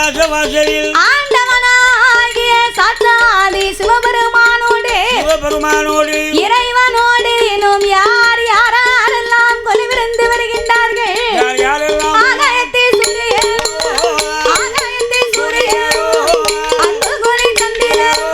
கைலாசவாசலில் ஆண்டவனாகிய சாட்சாதி சிவபெருமானோடு இறைவனோடு எனும் யார் யாரெல்லாம் கொலுவிருந்து வருகின்றார்கள் ஆகாயத்தில் சூரியன் அன்பு கொலை சந்திரன்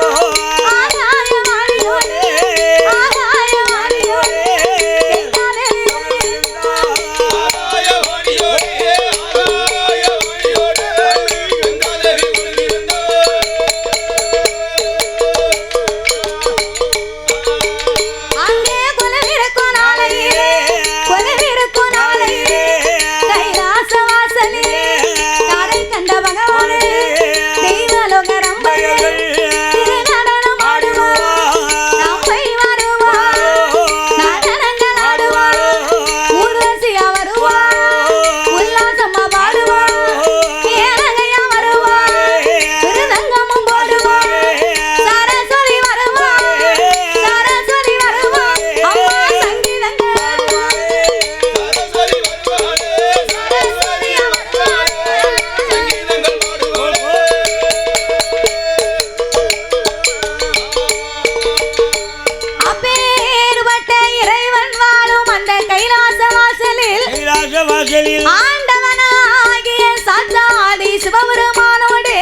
ஆண்டவனாகிய சாட்சாதி சிவபெருமானோடு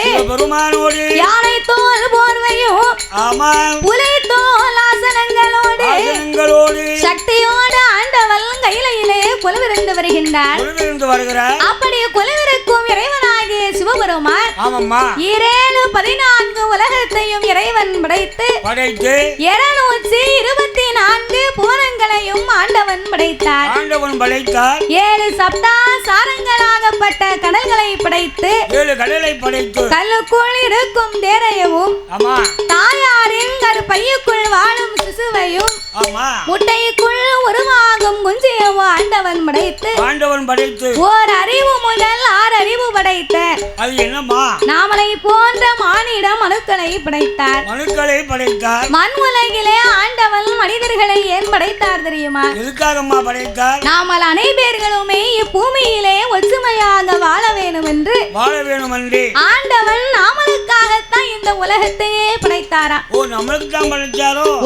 யானை தோல் போர்வையும் புலி தோல் ஆசனங்களோடு சக்தியோடு ஆண்டவன் கையிலே கொலுவிருந்து வருகின்றார். அப்படி கொலுவிருக்கும் இறைவனாகிய சிவபெருமான் 14 உலகத்தையும் இறைவன் படைத்து 224 பூரங்களையும் ஆண்டவன் படைத்தார். 7 சப்தா சாரங்களாகப்பட்ட கடல்களை படைத்து கல்லுக்குள் இருக்கும் தேரையவும் தாயாரின் கருப்பையுக்குள் வாழும் சிசுவையும் முட்டைக்குள் உருவாகும் குஞ்சியவும் ஆண்டவன் படைத்து ஓர் அறிவு முதல் 6 அறிவு படைத்த நாமலை போன்ற மானிட மனுக்களை படைத்தார். மண் உலகிலே ஆண்டவன் மனிதர்களை ஏன் படைத்தார் தெரியுமா? நாமல் அனைவர்களுமே இப்பூமியிலே ஒற்றுமையாக வாழ வேணும் என்று ஆண்டவன் நாமளுக்காகத்தான் இந்த உலகத்தையே படைத்தாராம்.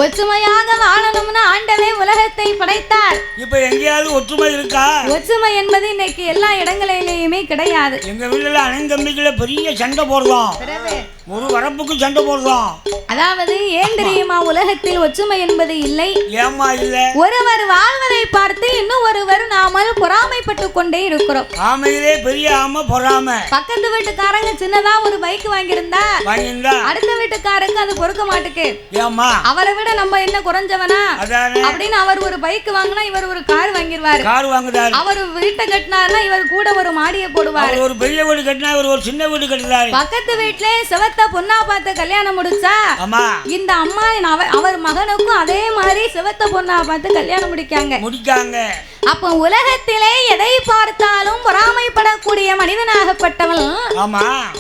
ஒற்றுமையாக வாழணும்னு ஆண்டவே உலகத்தை படைத்தார். இப்ப எங்கேயாவது ஒற்றுமை இருக்கா? ஒற்றுமை என்பது இன்னைக்கு எல்லா இடங்களிலேயுமே கிடையாது. எங்க வீட்டுல அண்ணன் பெரிய சண்டை போடுறோம், ஒரு வரப்புக்கு சண்டை போடுறோம். அதாவது ஏன் தெரியுமா? உலகத்தில் ஒற்றுமை என்பது இல்லை. ஏமா இல்ல? ஒருவர் வாழ்வதை பார்த்து இன்னும் ஒருவர் நாமல் பொறாமைப்பட்டு கொண்டே இருக்கிறோம். ஆமையிலே பெரிய ஆமை பொறாமை. பக்கத்து வீட்டுக்காரங்க சின்னதா ஒரு பைக் வாங்கியிருந்தா அடுத்த வீட்டுக்காரங்க அது பொறுக்க மாட்டுக்கு. ஏமா அவரை விட நம்ம என்ன குறைஞ்சவனா அப்படின்னு அவர் ஒரு பைக் வாங்கினா இவர் ஒரு கார் வாங்கிடுவாரு. அவர் வீட்டை கட்டினார்னா இவர் கூட ஒரு மாடியை போடுவார். ஒரு பெரிய வீடு கட்டினா இவர் ஒரு சின்ன வீடு கட்டுறாரு. பக்கத்து வீட்டுல சிவத்த பொண்ணா பார்த்து கல்யாணம் முடிச்சா இந்த அம்மா அவர் மகனுக்கும் அதே மாதிரி சிவத்த பொண்ணா பார்த்து கல்யாணம் முடிக்காங்க. அப்ப உலகத்திலே எதை பார்த்தாலும் பொறாமைப்படக்கூடிய மனிதனாகப்பட்டவன்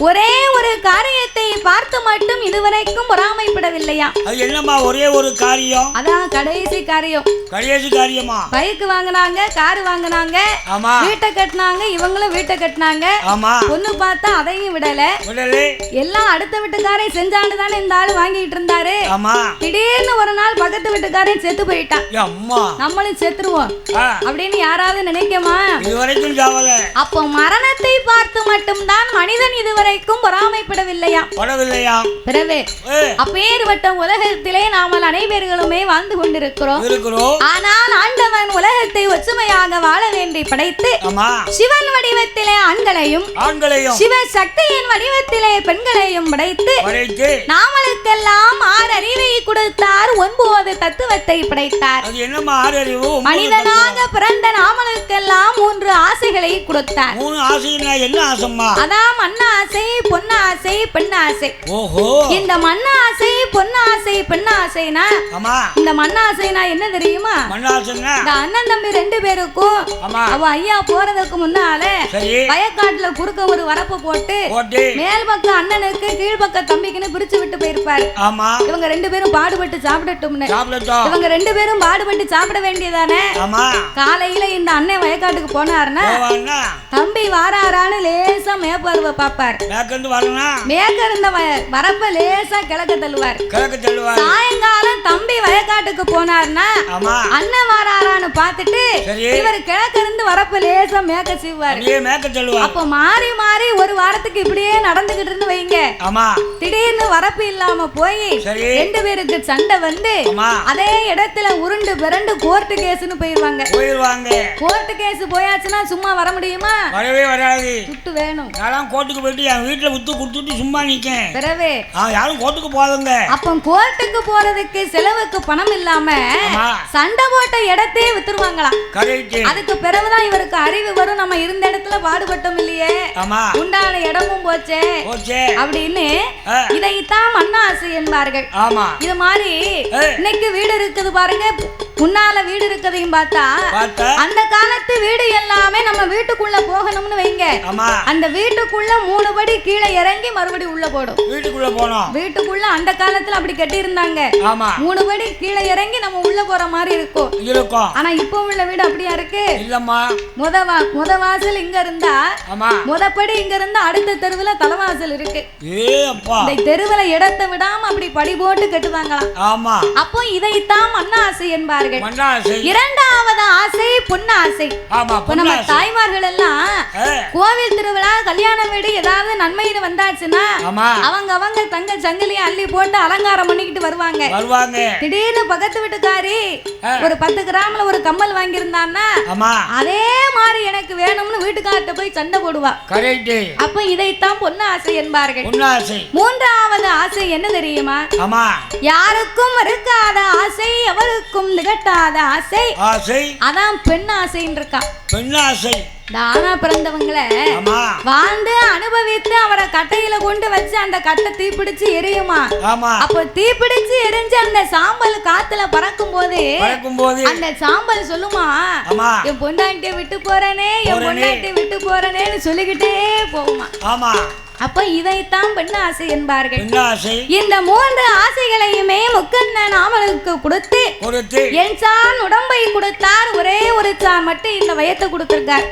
ஒரே ஒரு காரியத்தை பார்த்து மட்டும் இதுவரைக்கும் பொறாமைப்படவில்லையா? அது என்னமா ஒரே ஒரு காரியம்? அதான் கடைசி காரியமா? பைக் வாங்கினாங்க, கார் வாங்கினாங்க, வீட்டை கட்டினாங்க, இவங்களும் வீட்டை கட்டினாங்க. பொண்ணு பார்த்தா அதையும் விடல. எல்லாம் அடுத்த வீட்டுக்காரை செஞ்சாண்டு தானே இந்த ஆளு வாங்கிட்டு இருந்தாரு. திடீர்னு ஒரு நாள் பக்கத்து வீட்டுக்காரன் செத்து போயிட்டான். நம்மளும் செத்துருவோம் அப்படின்னு யாராவது நினைக்கமா? இதுவரைக்கும் ஜாவல. அப்போ மரணத்தை பார்த்து மட்டும்தான் மனிதன் இதுவரைக்கும் பொறாமைப்படவில்லையா? பிறவே அப்பேற்பட்ட உலகத்திலே நாமல் அனைவர்களுமே வாழ்ந்து கொண்டிருக்கிறோம். ஆனால் ஆண்டவன் உலகத்தை ஒற்றுமையாக வாழ வேண்டி படைத்து சிவன் வடிவத்திலே ஆண்களையும் சிவ சக்தியின் வடிவத்திலே பெண்களையும் படைத்து நாமளுக்கெல்லாம் 6 அறிவை கொடுத்தார். 9 தத்துவத்தை படைத்தார். மனிதனாக பிறந்த நாமளுக்கெல்லாம் 3 ஆசைகளை கொடுத்தார். 3 ஆசைனா என்ன ஆசைமா? அதான் மண்ணாசை, பொன்னாசை, பெண்ணாசை. இந்த மண்ணாசை, பொன்னாசை, பெண்ணாசைனா இந்த மண்ணாசைனா என்ன தெரியுமா? இந்த அண்ணன் தம்பி 2 பேருக்கும் அவ ஐயா போறதுக்கு முன்னால வயக்காட்டுல குறுக்க ஒரு வரப்பு போட்டு மேல் பக்கம் அண்ணனுக்கு கீழ்பக்க தம்பிக்குன்னு பிரிச்சு விட்டு போயிருப்பாரு. இவங்க ரெண்டு பேரும் பாடுபட்டு சாப்பிடட்டும்னு. இவங்க ரெண்டு பேரும் பாடுபட்டு சாப்பிட வேண்டியதானே. காலையில இந்த அண்ணன் வயக்காட்டுக்கு போனாருன்னா தம்பி வாராரான்னு லேசா மேப்பார்வ பாப்பார். மேற்க இருந்த வரப்ப லேசா கிழக்க தள்ளுவார். சாயங்காலம் தம்பி வயக்காட்டுக்கு போனாருன்னா அண்ணன் வாராரான்னு பார்த்துட்டு இவர் கிழக்க இருந்து வரப்ப லேசா மேக்க செய்வார். அப்ப மாறி மாறி ஒரு வாரத்துக்கு இப்படியே நடந்துகிட்டு இருந்து வைங்க. திடீர்னு வரப்பு இல்லாம போய் ரெண்டு பேருக்கு சண்டை வந்து அதே இடத்துல உருண்டு பிறண்டு கோர்ட்டு கேஸ்னு போயிருவாங்க. கோர்ட்டு கேஸ் போயாச்சுன்னா சும்மா வர முடியுமா? வரவே வராது. துட்டு வேணும். நான் கோர்ட்டுக்கு போயிட்டு என் வீட்டுல வித்து கொடுத்துட்டு சும்மா நிக்கேன். பிறவே யாரும் கோர்ட்டுக்கு போகாதுங்க. அப்ப கோர்ட்டுக்கு போறதுக்கு செலவுக்கு பணம் இல்லாம சண்டை போட்ட இடத்தையே வித்துருவாங்களாம். அதுக்கு பிறகுதான் இவருக்கு அறிவு வரும். நம்ம இருந்த இடத்துல பாடுபட்டோம் இல்லையே, உண்டான இடமும் போச்சே அப்படின்னு இதைத்தான் மண்ணாசை என்பார்கள். இது மாதிரி இன்னைக்கு வீடு இருக்குது பாருங்க. முன்னால வீடு இருக்கதையும் பார்த்தா அந்த காலத்து வீடு எல்லாமே நம்ம வீட்டுக்குள்ள போகணும்னு வைங்க. அந்த வீட்டுக்குள்ள 3 படி கீழே இறங்கி மறுபடி உள்ள போடும். வீட்டுக்குள்ள போனோம். வீட்டுக்குள்ள அந்த காலத்துல அப்படி கட்டி இருந்தாங்க. 3 படி கீழே இறங்கி நம்ம உள்ள போற மாதிரி இருக்கும். ஆனா இப்ப உள்ள வீடு அப்படியா இருக்கு? இல்லம்மா. முத வாசல் இங்க இருந்தா முதப்படி இங்க இருந்தா அடுத்த தெருவுல தலைவாசல் இருக்கு. இந்த தெருவுல இடத்தை விடாம அப்படி படி போட்டு கட்டுவாங்களாம். அப்போ இதைத்தான் மண்ணாசை என்பார். இரண்டாவது ஆசை பொன்னாசை. நம்ம தாய்மார்கள் எல்லாம் கோவில் திருவிழா கல்யாண வீடு ஏதாவது நன்மைன்னு வந்தாச்சுன்னா அவங்க தங்க சங்கிலியை அள்ளி போட்டு அலங்காரம் பண்ணிக்கிட்டு வருவாங்க. திடீர்னு பக்கத்து வீட்டுக்காரி ஒரு 10 கிராம்ல ஒரு கம்மல் வாங்கியிருந்தான்னா அதே மாதிரி எனக்கு வேணும்னு வீட்டுக்கார்ட்ட போய் சண்டை போடுவா. அப்ப இதைத்தான் பொன்னாசை என்பார்கள். மூன்றாவது ஆசை என்ன தெரியுமா? யாருக்கும் இருக்காத ஆசை எவருக்கும் கட்டாத ஆசை அதான் பெண் ஆசைன்னு இருக்கா. பெண் ஆசை தானா பிறந்தவங்களை வாழ்ந்து அனுபவித்து அவரை கட்டையில கொண்டு வச்சு அந்த கட்டை தீப்பிடிச்சு எரியுமா. அப்ப தீப்பிடிச்சு எரிஞ்சு அந்த சாம்பல் காத்துல பறக்கும் போது அந்த சாம்பல் சொல்லுமா, என் பொண்டாட்டியை விட்டு போறேனே என் பொண்டாட்டியை விட்டு போறேனேன்னு சொல்லிக்கிட்டே போகுமா. அப்ப இதைத்தான் பெண் ஆசை என்பார்கள். இந்த 3 ஆசைகளையுமே முக்கண்ணன் நாமலுக்கு கொடுத்து என் சான் உடம்பை கொடுத்தார். ஒரே ஒரு சான் மட்டும் இந்த வயத்தை கொடுத்திருக்கார்.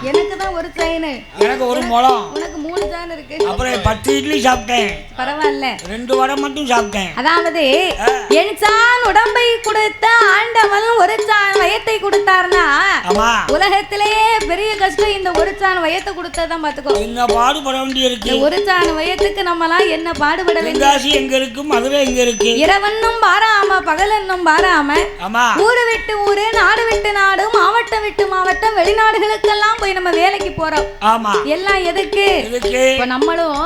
எனக்கு தான் ஒரு சான், எனக்கு ஒரு முழம், உனக்கு 3 சான் இருக்கு. அப்புறம் 10 இட்லி சாப்பிட்டேன், பரவாயில்ல 2 வடை மட்டும் சாப்பிட்டேன். அதாவது என் சான் உடம்பை கொடுத்த ஆண்டவன் ஒரு சான் வயத்தை கொடுத்தார்னா உலகத்திலேயே பெரிய கஷ்டம் இந்த ஒரு சான் வயத்தை கொடுத்ததான் பாத்துக்கோ. பாடுபட வேண்டி இருக்கு. ஒரு சான் வயத்துக்கு நம்மலாம் என்ன பாடுபட வேண்டிய எங்க இருக்கு, மதுரை எங்க இருக்கு. இரவன்னும் பாராம பகலன்னும் பாராம ஊரு விட்டு ஊரு நாடு விட்டு நாடு மாவட்டம் விட்டு மாவட்டம் வெளிநாடுகளுக்கெல்லாம் போய் நம்ம வேலைக்கு போறோம். எல்லாம் எதுக்கு? இப்ப நம்மளும்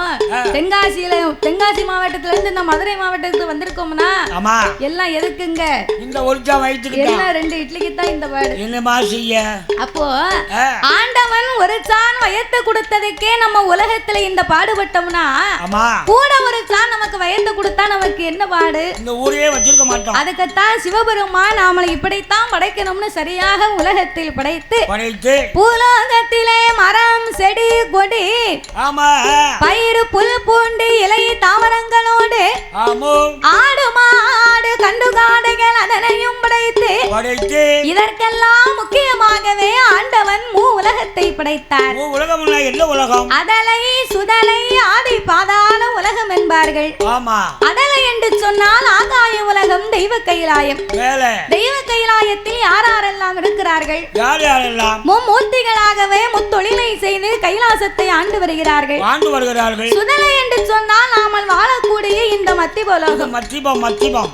தென்காசி மாவட்டத்துல இருந்து இந்த மதுரை மாவட்டத்துக்கு வந்திருக்கோம்னா எல்லாம் எதுக்குங்க? இந்த ஒரு சான் வயத்துக்கு எல்லாம் 2 இட்லிக்கு தான் இந்த பாடு. என்னமா செய்ய? அப்போ ஆண்டவன் ஒரு சான் வயத்தை கொடுத்ததுக்கே நம்ம உலகத்துல இந்த பாடுபட்டோம்னா கூட ஒரு சான் நமக்கு வயத்தை கொடுத்தா நமக்கு என்ன பாடு? இந்த ஊரையே வச்சிருக்க மாட்டோம். அதுக்குத்தான் சிவபெருமான் நாமளை இப்படித்தான் படைக்கணும்னு சரியாக உலகத்தில் படைத்து பூலோகத்திலே மரம் செடி கொடி பயிறு புல் பூண்டு இலை தாவரங்களோடு ஆடு மாடு கண்டு காடுகள் அதனையும் படைத்து இதற்கெல்லாம் முக்கியமாகவே ஆண்டவன் உலகத்தை படைத்தார். என்ன உலகம்? அதலை சுதலை ஆதி பாதாள உலகம் என்பார்கள். அதலை என்று சொன்னால் ஆகாய உலகம், தெய்வ கைலாயம். தெய்வ கைலாயத்தில் யாரெல்லாம் இருக்கிறார்கள்? மும்மூர்த்திகளாகவே முத்தொழிலை செய்து கைலாசத்தை ஆண்டு வருகிறார்கள். சுதலை என்று சொன்னால் நாமல் வாழக்கூடிய இந்த மத்திபலோகம்.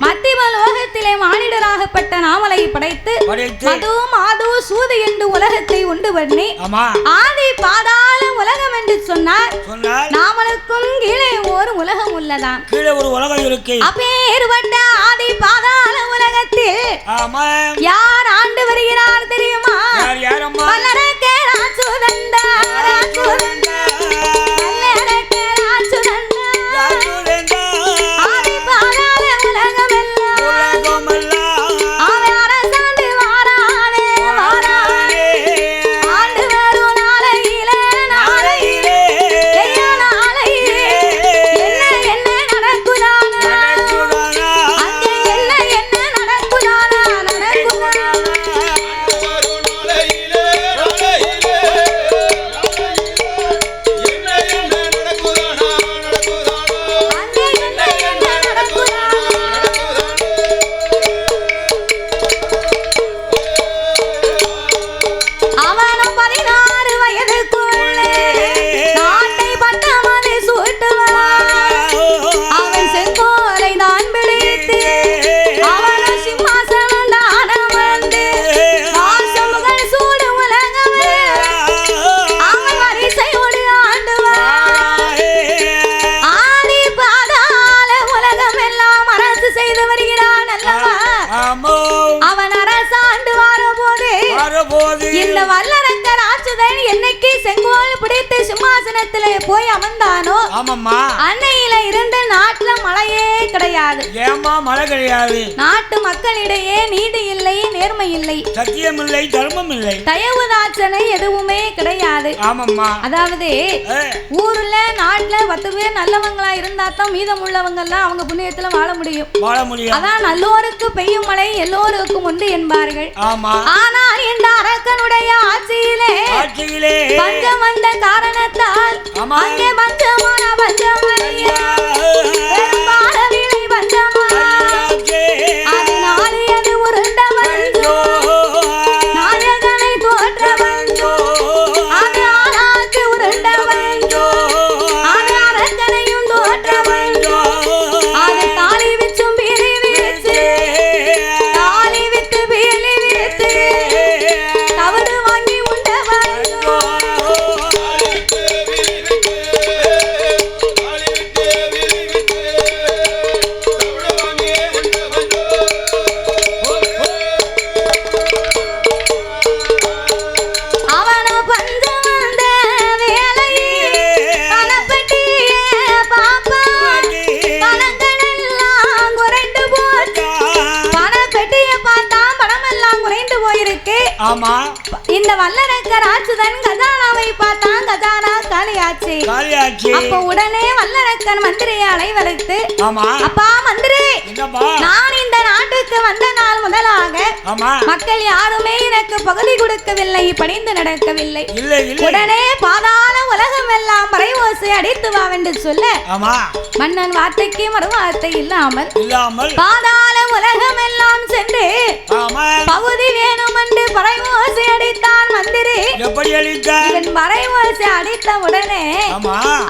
மத்திபலோகத்திலே மானிடராகப்பட்ட நாமலை படைத்து மது மாது சூது என்று உலகத்தை உண்டு பண்ணி ஆதி பாதாள உலகம் என்று சொன்னார். நாமலுக்கும் கீழே ஒரு உலகம் உள்ளதா? கீழே ஒரு உலகம் இருக்கு. அப்பேற்பட்ட ஆதி பாதாள உலகத்தில் யார் ஆண்டு வருகிறார் தெரியுமா? பலரக்கே ராசுதண்டா ராசுதண்டா பலரக்கே ராசுதண்டா ஆதி பாதாள உலகம் எல்லாம் அவன் அரசாண்டு வாரானே வாரானே இந்த வல்லரக்கர் ஆச்சுதன் என்னைக்கு செங்கோல் பிடித்து சிம்மாசனத்துல போய் அமர்ந்தானோ அன்னையில இருந்த நாட்டுல மழையே கிடையாது. ஏமா மழை கிடையாது? நாட்டு மக்களிடையே நீதி இல்லை, நேர்மை இல்லை, சத்தியம் இல்லை, தர்மம் இல்லை, தயவுதாட்சணை எதுவுமே கிடையாது. அதாவது ஊர்ல நாட்டுல 10 பேர் நல்லவங்களா இருந்தா தான் மீதம் உள்ளவங்க எல்லாம் அவங்க புண்ணியத்துல வாழ முடியும். அதான் நல்லோருக்கு பெய்யும் மழை எல்லோருக்கும் உண்டு என்பார்கள். ஆனால் இந்த அரக்கனுடைய ஆட்சியிலே பஞ்சம் வந்த காரணத்தால் அங்கே பஞ்சமான பஞ்சமறியா பெரும்பாலவிலை பஞ்சமா அதனாலே அது உருண்டவஞ்சோ நாயகனை தோற்றவஞ்சோ அது ஆளாக்கு உருண்டவஞ்சோ அது அரக்கனையும் தோற்றவஞ்சோ அது தாலி விச்சும் பீலி விரிச்சு தாலி வித்து பீலி விரிச்சு தவறு வாங்கி உண்டவஞ்சோ இந்த வல்லரக்கர் ஆச்சுதன் கஜானாவை பார்த்தான். கஜானா காலியாச்சு. அப்ப உடனே வல்லரக்கன் மந்திரியை அழைவழைத்து, அப்பா மந்திரி, நான் இந்த நாட்டுக்கு வந்த நாள் முதலாக மக்கள் யாருமே எனக்கு பகுதி கொடுக்கவில்லை, பணிந்து நடக்கவில்லை. உடனே பாதாள உலகம் எல்லாம் மறைவோசை அடித்து வா என்று சொல்ல மன்னன் வார்த்தைக்கு மறுவார்த்தை இல்லாமல் பாதாள உலகம் எல்லாம் சென்று பகுதி வேணும் என்று பறைவோசை அடித்தான் மந்திரி. இவன் பறைவோசை அடித்த உடனே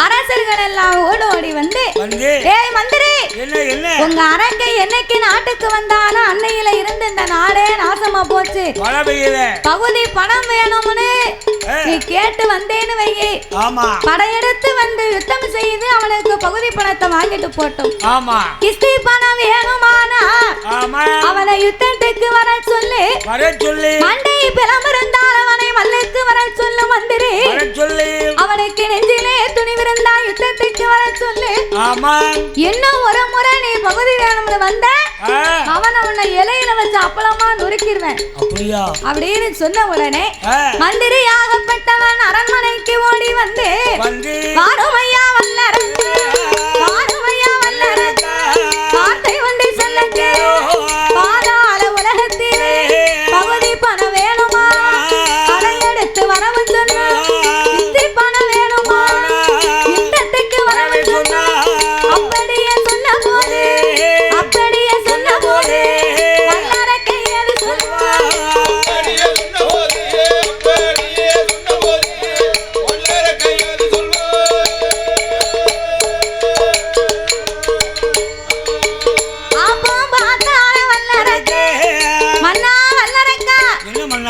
அரசர்கள் எல்லாம் ஓடோடி வந்து, ஏய் மந்திரி, உங்க அரக்கை என்னைக்கு நாட்டுக்கு வந்தானோ அன்னையில இருந்து இந்த நாடே நாசமா போச்சு. பகுதி பணம் வேணும்னு நீ கேட்டு வந்தேன்னு வையே, படையெடுத்து வந்து யுத்தம் செய்து அவனுக்கு பகுதி பணத்தை வாங்கிட்டு போட்டோம். கிஸ்தி பணம் வேணுமானா அவனை யுத்தத்துக்கு வர சொல்லி மண்டை பிளம்பிருந்தால் அவனை மல்லுக்கு வர சொல்லு மந்திரி. அவனுக்கு நெஞ்சிலே துணிவிருந்தா யுத்தத்துக்கு வர சொல்லு. இன்னும் ஒரு முறை நீ பகுதி வேணும்னு வந்த அவனை இலையில வச்சு அப்பளமா நொறுக்கிடுவேன் அப்படின்னு சொன்ன உடனே மந்திரி ஆகப்பட்டவன் அரண்மனைக்கு ஓடி வந்து, வாருமையா வல்லரக்க, வாருமையா வல்லரக்க, வார்த்தை ஒன்றை சொல்ல பாதாள உலகத்திலே பகுதி பணம் வேணுமா படையெடுத்து வரவு சொன்ன, இந்தி பணம் வேணுமா யுத்தத்துக்கு வரவு சொன்ன, அப்படியே சொன்ன போது வல்லரக்கை அது சொல்லுவார்.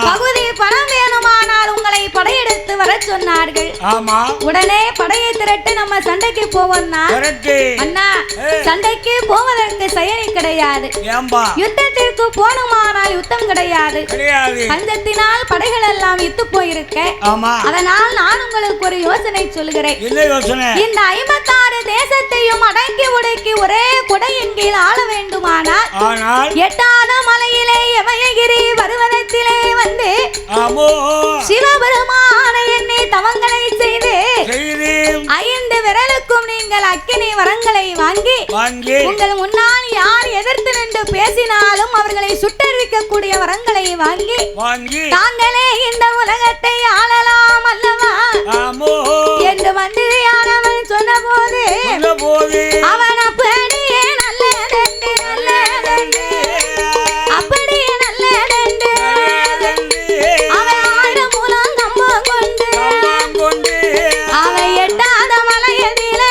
பகுதி பணம் வேணுமானால் உங்களை படையெடுத்து வர சொன்னார்கள். உடனே படையை திரட்டு நம்ம சண்டைக்கு போவோம்னா, அண்ணா சண்டைக்கு போவதற்கு செயலி கிடையாது, யுத்தத்திற்கு போனுமானால் யுத்தம் கிடையாது, பஞ்சத்தினால் படைகள் எல்லாம் இத்து போயிருக்க. அதனால் நான் உங்களுக்கு ஒரு யோசனை சொல்கிறேன். இந்த 56 தேசத்தையும் அடக்கி ஒடுக்கி ஒரே குடையின் கீழ் ஆள வேண்டுமானால் எட்டாத மலையிலே யமயகிரி பர்வதத்திலே வந்து சிவபெருமான எண்ணி தவங்களை செய்து 5 விரலுக்கும் நீங்கள் அக்கினி வரங்களை வாங்கி உங்கள் முன்னால் யார் எதிர்த்து நின்று பேசினாலும் அவர்களை சுட்டறிவிக்கக்கூடிய வரங்களை வாங்கி தாங்களே இந்த உலகத்தை ஆளலாம் அல்லவா என்று மந்திரியானவன் சொன்ன போது அவன் அப்படியே நல்லதென்று அப்படியே நல்லதென்று அவன் ஆடு மூலம் கம்பம் கொண்டு அவன் எட்டாத மலையதில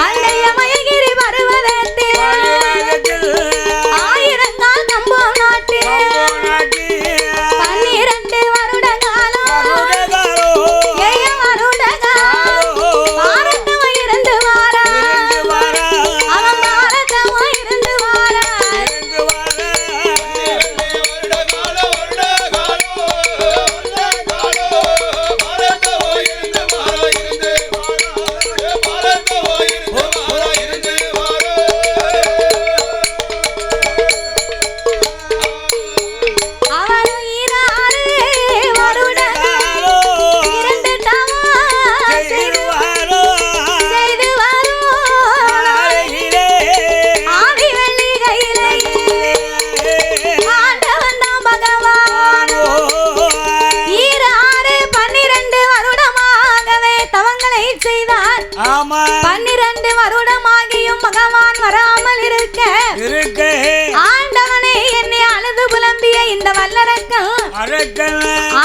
அந்த யமயகிரி பர்வதத்தில் 1000 கால் கம்பம் நாட்டு 12 வருட காலம்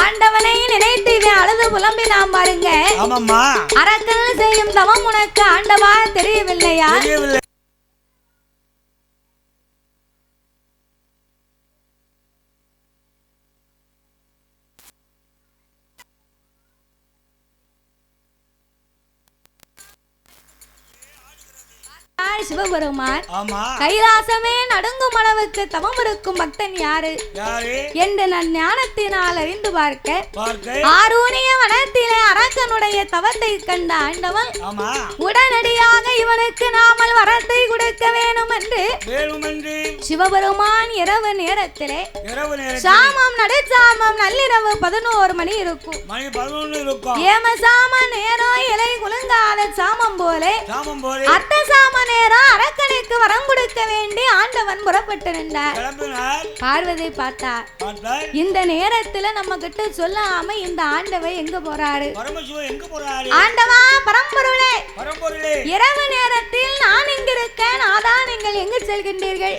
ஆண்டவனை நினைத்து அழுது புலம்பினான் பாருங்க. அரக்கன் செய்யும் தவம் உனக்கு ஆண்டவா தெரியவில்லையா? சிவபெருமான் கைலாசமே நடுங்கும் அளவுக்கு தவம் இருக்கும் பக்தன் யாரு என்று நான் ஞானத்தினால் அறிந்து பார்க்க ஆரூணிய வனத்திலே அரக்கனுடைய தவத்தை கண்ட ஆண்டவன் உடனடியாக இவனுக்கு நாமல் வரத்தை கொடுக்க வேணும் என்று சிவபெருமான் இரவு நேரத்திலே சாமம் நடுச்சாமம் நள்ளிரவு 11 மணி இருக்கும். ஏம சாம நேரம் இலை குலுங்காத சாமம் போலே அத்த சாம நேரம் அரக்கனுக்கு வரம் கொடுக்க வேண்டி ஆண்டவன் புறப்பட்டு நின்றார். பார்வதி பார்த்தார். இந்த நேரத்துல நம்ம கிட்ட சொல்லாம இந்த ஆண்டவை எங்க போறாரு? ஆண்டவா பரம்பொருளே, இரவு நேரத்தில் நான் இங்க இருக்கேன், அதான் நீங்கள் எங்க செல்கின்றீர்கள்?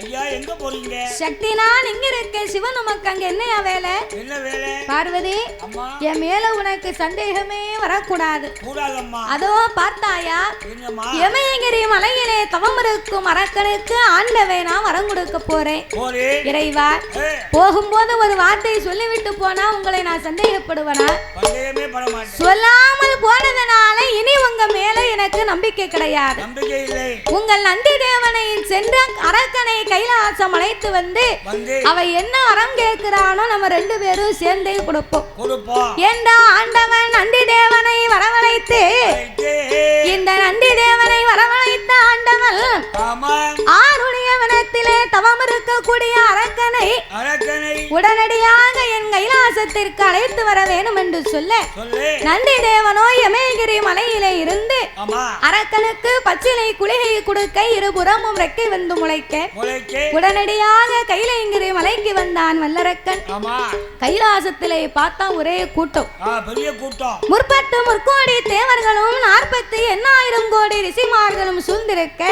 சக்தி நான் இங்க இருக்கேன், சிவன் உமக்கு அங்க என்னையா வேலை? பார்வதி, என் மேல உனக்கு சந்தேகமே வரக்கூடாது. அதோ பார்த்தாயா, யமகிரி மலையிலே தவம் இருக்கும் அரக்கனுக்கு ஆண்டவே நான் வரம் கொடுக்க போறேன். இறைவா, போகும்போது ஒரு வார்த்தை சொல்லிவிட்டு போனா உங்களை நான் சந்தேகப்படுவனா? சொல்லாமல் போனதனால இனி உங்க மேல எனக்கு நம்பிக்கை கிடையாது. உங்கள் நந்தி தேவனை சென்ற அரக்கனை கைலாசம் அழைத்து வந்து அவ என்ன வரம் கேட்கிறானோ நம்ம 2 பேரும் சேர்ந்தே கொடுப்போம் என்ற ஆண்டவன் நந்தி தேவனை வரவழைத்து இந்த நந்தி தேவனை வரவழைத்த ஆண்டவன் ஆருடைய வனத்திலே தவம் இருக்கக்கூடிய அரக்கனை உடனடியாக என் கைலாசத்திற்கு அழைத்து வர வேண்டும் என்று சொல்ல நந்தி தேவனோ யமகிரி மலையிலே இருந்து அரக்கனுக்கு பச்சிலை குளிகை கொடுக்க இருபுறமும் ரெக்கை வந்து முளைக்க உடனடியாக கைலங்கிரி மலைக்கு வந்தான் வல்லரக்கன். கைலாசத்திலே பார்த்தா ஒரே கூட்டம், முற்பட்டு முற்கோடி தேவர்களும் 48,000 கோடி ரிஷிமார்களும் சூழ்ந்திருக்க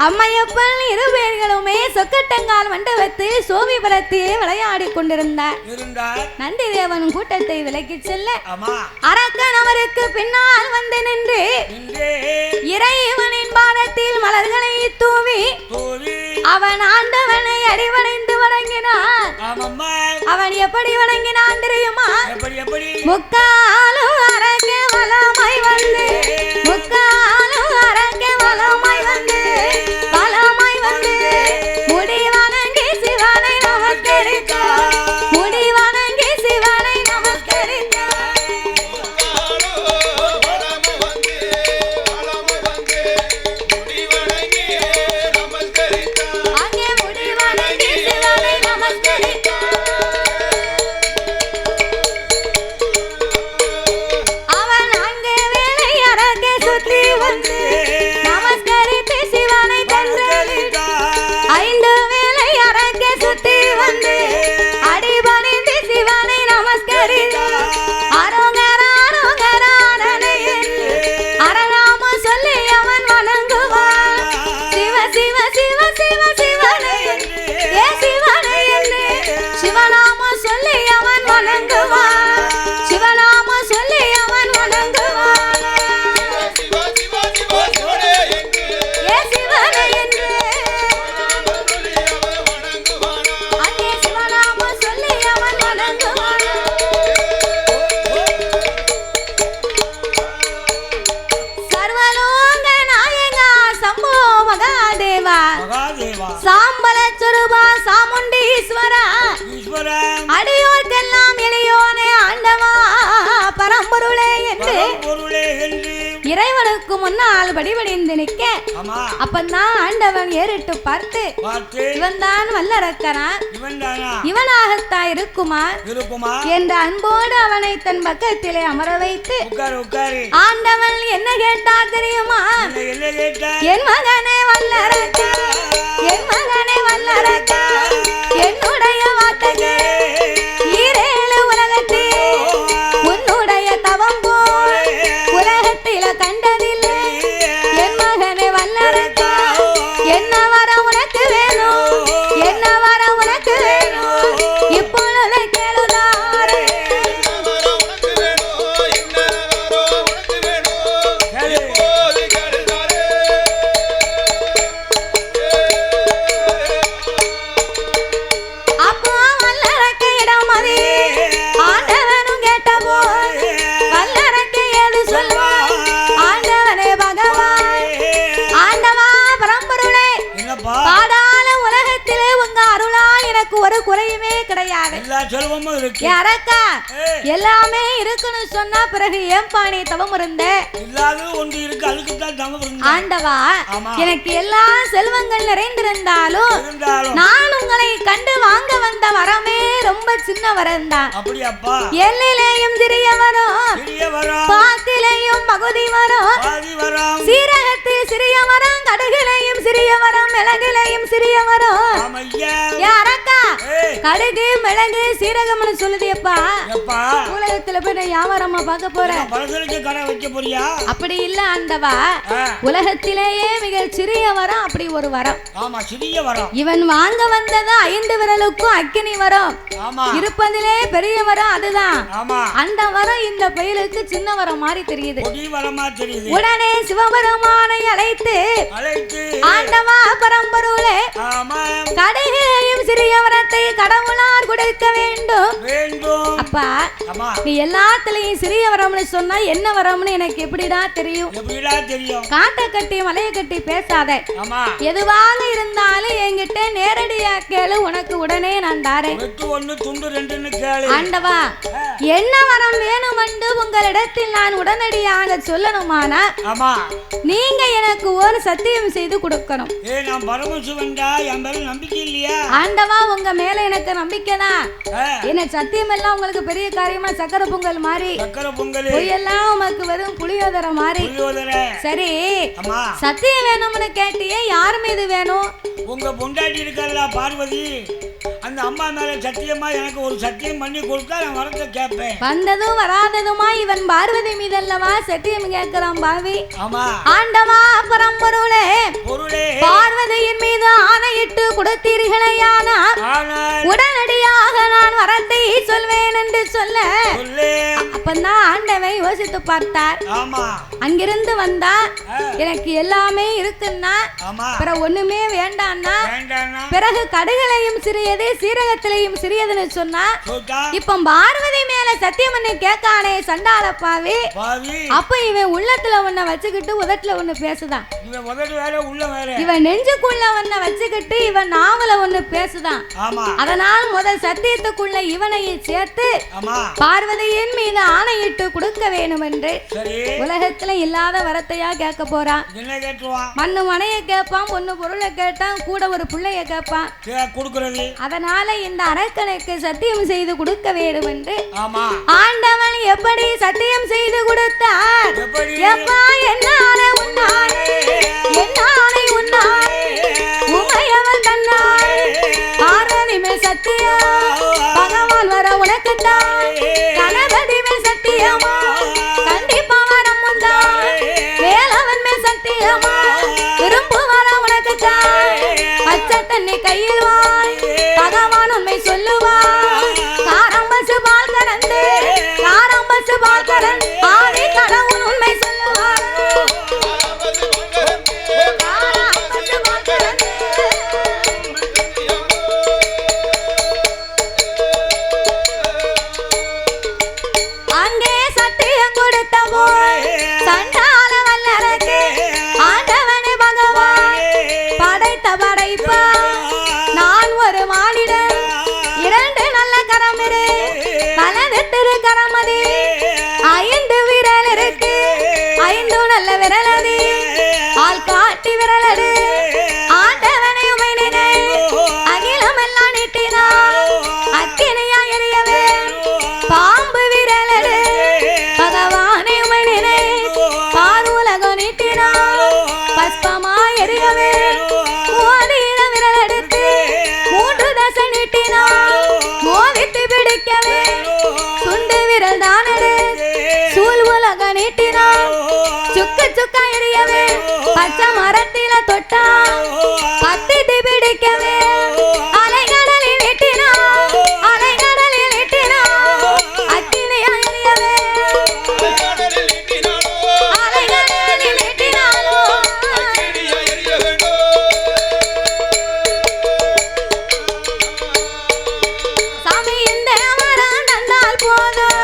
அம்மையப்பன் 2 பேர்களுமே சொக்கட்டங்கால் மண்டபத்தில் சோவிபுரத்திலே விளையாடி கொண்டிருந்தார். நந்தி தேவன் கூட்டத்தை விலக்கி செல்ல அரக்கன் அவருக்கு பின்னால் வந்து நின்று இறைவனின் பாதத்தில் மலர்களை தூவி அவன் ஆண்டவனை அறிவடைந்து வணங்கினான். அவன் எப்படி வணங்கினான் தெரியுமா? முக்காலும் அரக்க வலமாய் வந்து, முக்காலும் அரக்க வலமாய் வந்து, வலமாய் வந்து முடி வணங்கி சிவனை நமஸ்கரித்தார், முடி வணங்கி சிவனை நமஸ்கரித்தார். அங்கே முடி வணங்கி சிவனை நமஸ்கரித்தார். அவன் அங்கே வேலை அரக்க சுற்றி வந்து நமஸ்கரித்து சிவனை தந்தளித்தார். 5 வேலை அரக்க சுற்றி வந்து அடிபணிந்து சிவனை நமஸ்கரித்தார். அரோகரா அரோகரா அரநாம சொல்லி அவன் வணங்குவான். சிவ சிவ சிவ சிவ சிவனை ஏ சிவனை என்று சிவநாம சொல்லி அவன் வணங்குவான். சிவநாம சொல்லி அவன் வணங்குவான். ஏ சிவனை என்று அங்கே சிவநாம சொல்லி அவன் வணங்குவான். சர்வலோக நாயகா சம்போ மகாதேவா சாம்பல சுரூபா சாமுண்டீஸ்வரா அடியோர்க்கெல்லாம் எளியோனே ஆண்டவா பரம்பொருளே என்று இறைவனுக்கு முன்னால் படிபடிந்து நிற்க அப்பந்தான் ஆண்டவன் ஏறிட்டு பார்த்து இவன் தான் வல்லரக்கனா, இவனாகத்தான் இருக்குமா என்ற அன்போடு அவனை தன் பக்கத்திலே அமர வைத்து ஆண்டவன் என்ன கேட்டா தெரியுமா? என் மகனே வல்லரக்கா, என் மகனே வல்லரக்கா, என்னுடைய வார்த்தைக்கு ஈரேழு உலகத்தில் உன்னுடைய தவம் போல் உலகத்தில கண்டதில்லை. என் மகனே வல்லரக்கா, என்ன வர உனக்கு வேணும், என்ன வர உனக்கு வேணும், இப்பொழுது கேளுதா. எல்லா செல்வமும் இருக்கு. அரக்கா எல்லாமே இருக்குன்னு சொன்னா பிறகு ஏன் பாணி தவம் இருந்த? இல்லாத ஒன்று இருக்கு, அதுக்கு தான் தவம் இருந்த. ஆண்டவா, எனக்கு எல்லா செல்வங்கள் நிறைந்திருந்தாலும் நான் உங்களை கண்டு வாங்க வந்த வரமே ரொம்ப சின்ன வரம் தான். அப்படியாப்பா? எல்லையிலேயும் சிறிய வரம், பாத்திலேயும் பகுதி வரம், சீரகத்தில் சிறிய வரம், கடுகிலையும் சிறிய வரம், மிளகிலையும் சிறிய வரம். அரக்கா, கடுகு மிளகு சீரகம்னு சொல்லுதியப்பா. உலகத்துல போய் நான் வியாபாரமா பார்க்க போறேன். கடை வைக்க போறியா? அப்படி இல்ல ஆண்டவா, உலகத்திலேயே மிக சிறிய வரம் அப்படி ஒரு வரம். ஆமா, சிறிய வரம். இவன் வாங்க வந்தது 5 விரலுக்கும் அக்கினி வரம். இருப்பதிலே பெரிய வரம் அதுதான். அந்த வரம் இந்த பயலுக்கு சின்ன வரம் மாதிரி தெரியுது. உடனே சிவபெருமானை அழைத்து ஆண்டவா பரம்பொருளே, கடுகையும் சிறிய வரத்தை கடவுளார் கொடுக்க வேண்டும். அப்பா, நீ எல்லாத்துலயும் சிறிய வரம்னு சொன்னா என்ன வரம்னு எனக்கு எப்படிடா தெரியும்? காட்டை கட்டி மலையை கட்டி பேசாத. எதுவாக இருந்தாலும் என்கிட்ட நேரடியா கேளு, உனக்கு உடனே நான் தாரேன். ஆண்டவா, என்ன வரம் வேணும் என்று உங்களிடத்தில் நான் உடனடியாக சொல்லணுமானா நீங்க எனக்கு ஒரு சத்தியம் செய்து கொடுக்கணும். ஆண்டவா, உங்க மேல எனக்கு நம்பிக்கை தான். என்ன சத்தியம் எல்லாம் உங்களுக்கு பெரிய காரியமா சக்கரை பொங்கல் மாதிரி, பொய்யெல்லாம் உமக்கு வெறும் புளியோதரை மாதிரி. சரி, சத்தியம் வேணும்னு கேட்டியே, யார் மீது வேணும்? உங்க பொண்டாட்டி இருக்கல பார்வதி, அந்த அம்மா மேல சத்தியமா எனக்கு ஒரு சத்தியம் பண்ணி கொடுத்தா நான் வரத கேட்பேன். வந்ததும் வராததுமா இவன் பார்வதி மீது அல்லவா சத்தியம் கேட்கிறான் பாவி. ஆண்டவா பரம்பொருளே, பார்வதியின் மீது ஆணையிட்டு கொடுத்தீர்களேயானா உடனடியாக நான் வரத்தை சொல்வேன் என்று சொல்ல, அப்பந்தான் ஆண்டவன் யோசித்து பார்த்தார். அங்கிருந்து வந்தா எனக்கு எல்லாமே இருக்குன்னா, பிறகு ஒண்ணுமே வேண்டான்னா, பிறகு கடுகளையும் சிறியது சீரகத்திலையும் சிறியதுன்னு சொன்னா, இப்ப பார்வதி மேல சத்தியம் பண்ணி கேட்கானே சண்டாள பாவி. அப்ப இவன் உள்ளத்துல ஒன்ன வச்சுக்கிட்டு உதட்டுல ஒண்ணு பேசுதான். இவன் நெஞ்சுக்குள்ள ஒன்ன வச்சுக்கிட்டு இவன் நாவல ஒண்ணு பேசுதான். அதனால் முதல் சத்தியத்துக்குள்ள இவனையும் சேர்த்து பார்வதியின் மீது ஆணையிட்டு கொடுக்க வேணும் என்று உலகத்துல இல்லாத வரத்தையா கேட்க போறான். மண்ணு மனைய கேட்பான், பொண்ணு பொருளை கேட்டான், கூட ஒரு பிள்ளைய கேட்பான். அதனால இந்த அரக்கனுக்கு சத்தியம் செய்து கொடுக்க வேண்டும் என்று ஆண்டவன் எப்படி சத்தியம் செய்து கொடுத்தார்? எப்பா என்னாலே உன்னாலே, என்னாலே உன்னாலே, உமையவன் தன்னாலே, பார்வதி மேல் சத்தியம், பகவான் வர உனக்குத்தான், கணபதி மேல் சத்தியமா, கண்டிப்பா வரம் வந்தான், வேலவன் மேல் சத்தியமா, திரும்ப வர உனக்குத்தான், பச்சை தண்ணி கையில் வாய், பகவான் உண்மை சொல்லுவான், காரம்பசு பால் கறந்து, காரம்பசு பால் கறந்து, ஆதி கடவுள் உண்மை சொல்லுவான், காரம்பசு பால் கறந்து. அங்கே சத்தியம் கொடுத்த போய் சண்டால வல்லரக்கு ஆண்டவனே பகவான் படைத்த படைப்பா, நான் ஒரு மானிடன், 2 நல்ல கரமிரு, வலது திருக்கரமதி, 5 விரல் இருக்கு, 5 நல்ல விரல் அது, ஆள் காட்டி விரல் அது, ஆண்டவனை உமை நினை, அகிலம் எல்லாம் நீட்டினான், அக்கினியா எரியவே, பாம்பு விரல் அது, பகவானை உமை நினை, பார் உலகம் நீட்டினான், பஸ்பமா எரியவே, மோதிர விரல் எடுத்து 3 தசை நீட்டினான், மோதித்து பிடிக்கவே, சுண்டு விரல் தான் எடு, சூழ் உலக நீட்டினான், சுக்கு சுக்கா எரியவே, பச்சை மரத்தில தொட்டான், பத்திட்டு பிடிக்கவே, அலைகடலில் நீட்டினான், அலைகடலில் நீட்டினான், அக்கினியா எரியவே, அலைகடலில் நீட்டினானோ, சாமி இந்த வரம் தந்தால் போதும்,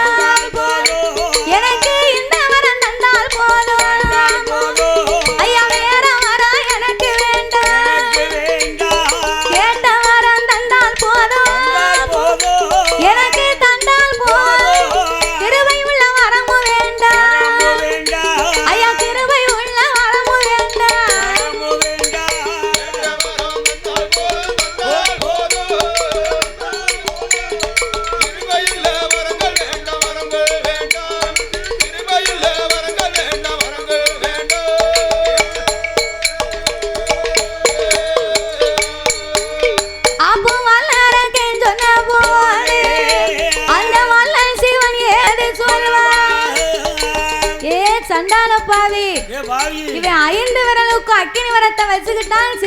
எனக்கு இந்த வரம் தந்தால் போதும், ஐயா வேற வரம் எனக்கு வேண்டாம், சண்டால பாவி இவன் 5 விரலுக்கும் அக்கினி வரத்தை வச்சுக்கிட்டான்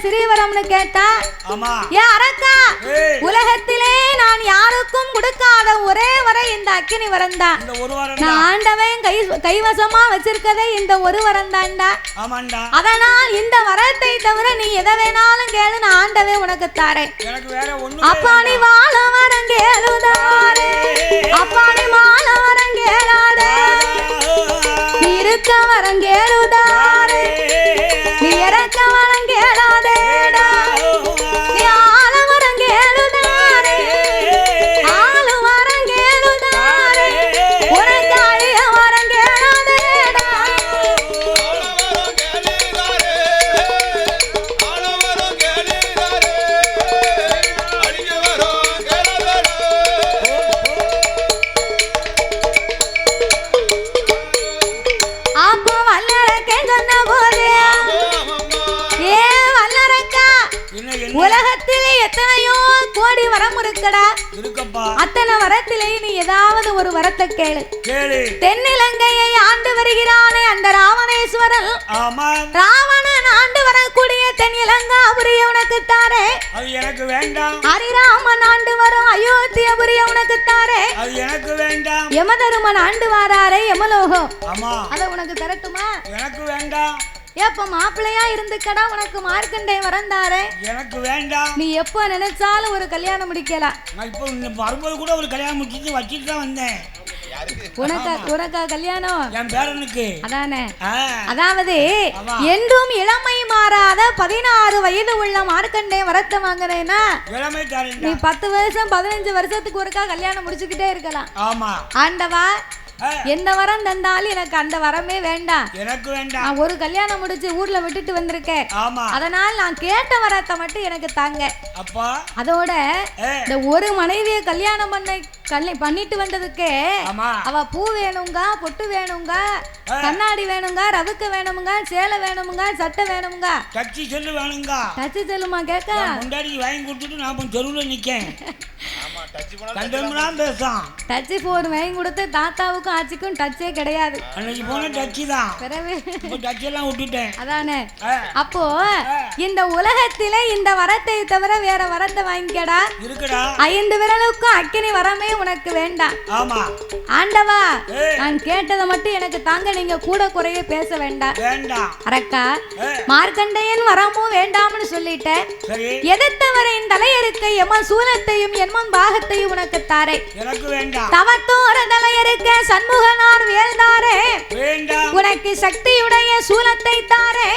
சிறியவரம்னு கேட்டா ஏன் அரக்கா உலகத்திலே நான் யாருக்கும் கொடுக்காத ஒரே வரை இந்த அக்கினி வரம் தான். நான் ஆண்டவன் கைவசமா வச்சிருக்கதே இந்த ஒரு வரம் தான்டா. அதனால் இந்த வரத்தை தவிர நீ எதை வேணாலும் கேளு, நான் ஆண்டவே உனக்கு தாரேன். அப்பா நீ வாழ வரம் கேளுதாரே, அப்பா நீ வாழ வரம் கேளாதே, நீ இருக்க வரம் கேளுதாரே, நீ இறக்க வரம் கேளாதேடா, நீ ஆள வரம் கேளுதாரே, ஆளு வரம் கேளுதாரே, உனக்கு அழிய வரம் கேளாதேடா. அப்போ வல்லரக்கே சொன்ன போது உலகத்திலே எத்தனையோ கோடி வரம் இருக்குடா, அத்தனை வரத்திலே நீ ஏதாவது ஒரு வரத்தை கேளு. தென்னிலங்கையை ஆண்டு வருகிறானே அந்த ராவணேஸ்வரன், ராவணன் ஆண்டு வரக்கூடிய தென்னிலங்காபுரிய உனக்கு தாரே, அது எனக்கு வேண்டாம். ஹரிராமன் ஆண்டு வரும் அயோத்தியபுரிய உனக்கு தாரே, அது எனக்கு வேண்டாம். யமதருமன் ஆண்டு வாராரே யமலோகம், அத உனக்கு தரட்டுமா? எனக்கு வேண்டாம். ஏப்ப மாப்பிள்ளையா இருந்துக்கடா, உனக்கு மார்க்கண்டே வரந்தாரே, எனக்கு வேண்டாம். நீ எப்ப நினைச்சாலும் ஒரு கல்யாணம் முடிக்கலாம். நான் இப்போ வரும்போது கூட ஒரு கல்யாணம் முடிச்சிட்டு வச்சிட்டு தான் வந்தேன். உனக்கா கல்யாணம்? என் பேரனுக்கு. அதானே, அதாவது என்றும் இளமை மாறாத 16 வயது உள்ள மார்க்கண்டே வரத்தை வாங்குறேன்னா நீ 10 வருஷம் 15 வருஷத்துக்கு ஒருக்கா கல்யாணம் முடிச்சுக்கிட்டே இருக்கலாம். ஆமா ஆண்டவா எந்த வரம் தந்தாலும் எனக்கு அந்த வரமே வேண்டாம். எனக்கு வேண்டாம். நான் ஒரு கல்யாணம் முடிச்சு ஊர்ல விட்டுட்டு வந்திருக்கேன். அதனால் நான் கேட்ட வரத்தை மட்டும் எனக்கு தாங்க. அப்பா அதோட இந்த ஒரு மனைவியை கல்யாணம் பண்ணிட்டு வந்ததுக்கு அவ பூ வேணுங்க, பொட்டு வேணுங்க, கண்ணாடி வேணுங்க, ரவுக்கு வேணுமுங்க, சேலை வேணுமுங்க, சட்டை வேணுமுங்க, டச்சி செல்லு வேணுங்க. டச்சி செல்லுமா கேட்க முன்னாடி வாங்கி கொடுத்துட்டு நான் தெருவில் நிக்கேன். டச்சி போன் வாங்கி கொடுத்து தாத்தாவுக்கும் ஆச்சிக்கும் டச்சே கிடையாது. அன்னைக்கு போன டச்சி தான், டச் எல்லாம் விட்டுட்டேன். அதானே, அப்போ இந்த உலகத்திலே இந்த வரத்தை தவிர வேற வரத்தை வாங்கிக்கடா இருக்குடா. 5 விரலுக்கும் அக்கினி வரமே உனக்கு வேண்டாம். ஆமா ஆண்டவா, நான் கேட்டதை மட்டும் எனக்கு தாங்க, நீங்க கூட குறைய பேச வேண்டாம். அரக்கா மார்க்கண்டையன் வரமும் வேண்டாம்னு சொல்லிட்டேன். எதிர்த்தவரின் தலையறுக்க எமன் சூலத்தையும் என்மன் பாகத்தையும் உனக்கு தாரே, எனக்கு வேண்டாம். தவத்தோர தலையறுக்க சண்முகனார் வேல்தாரே, உனக்கு சக்தியுடைய சூலத்தை தாரே,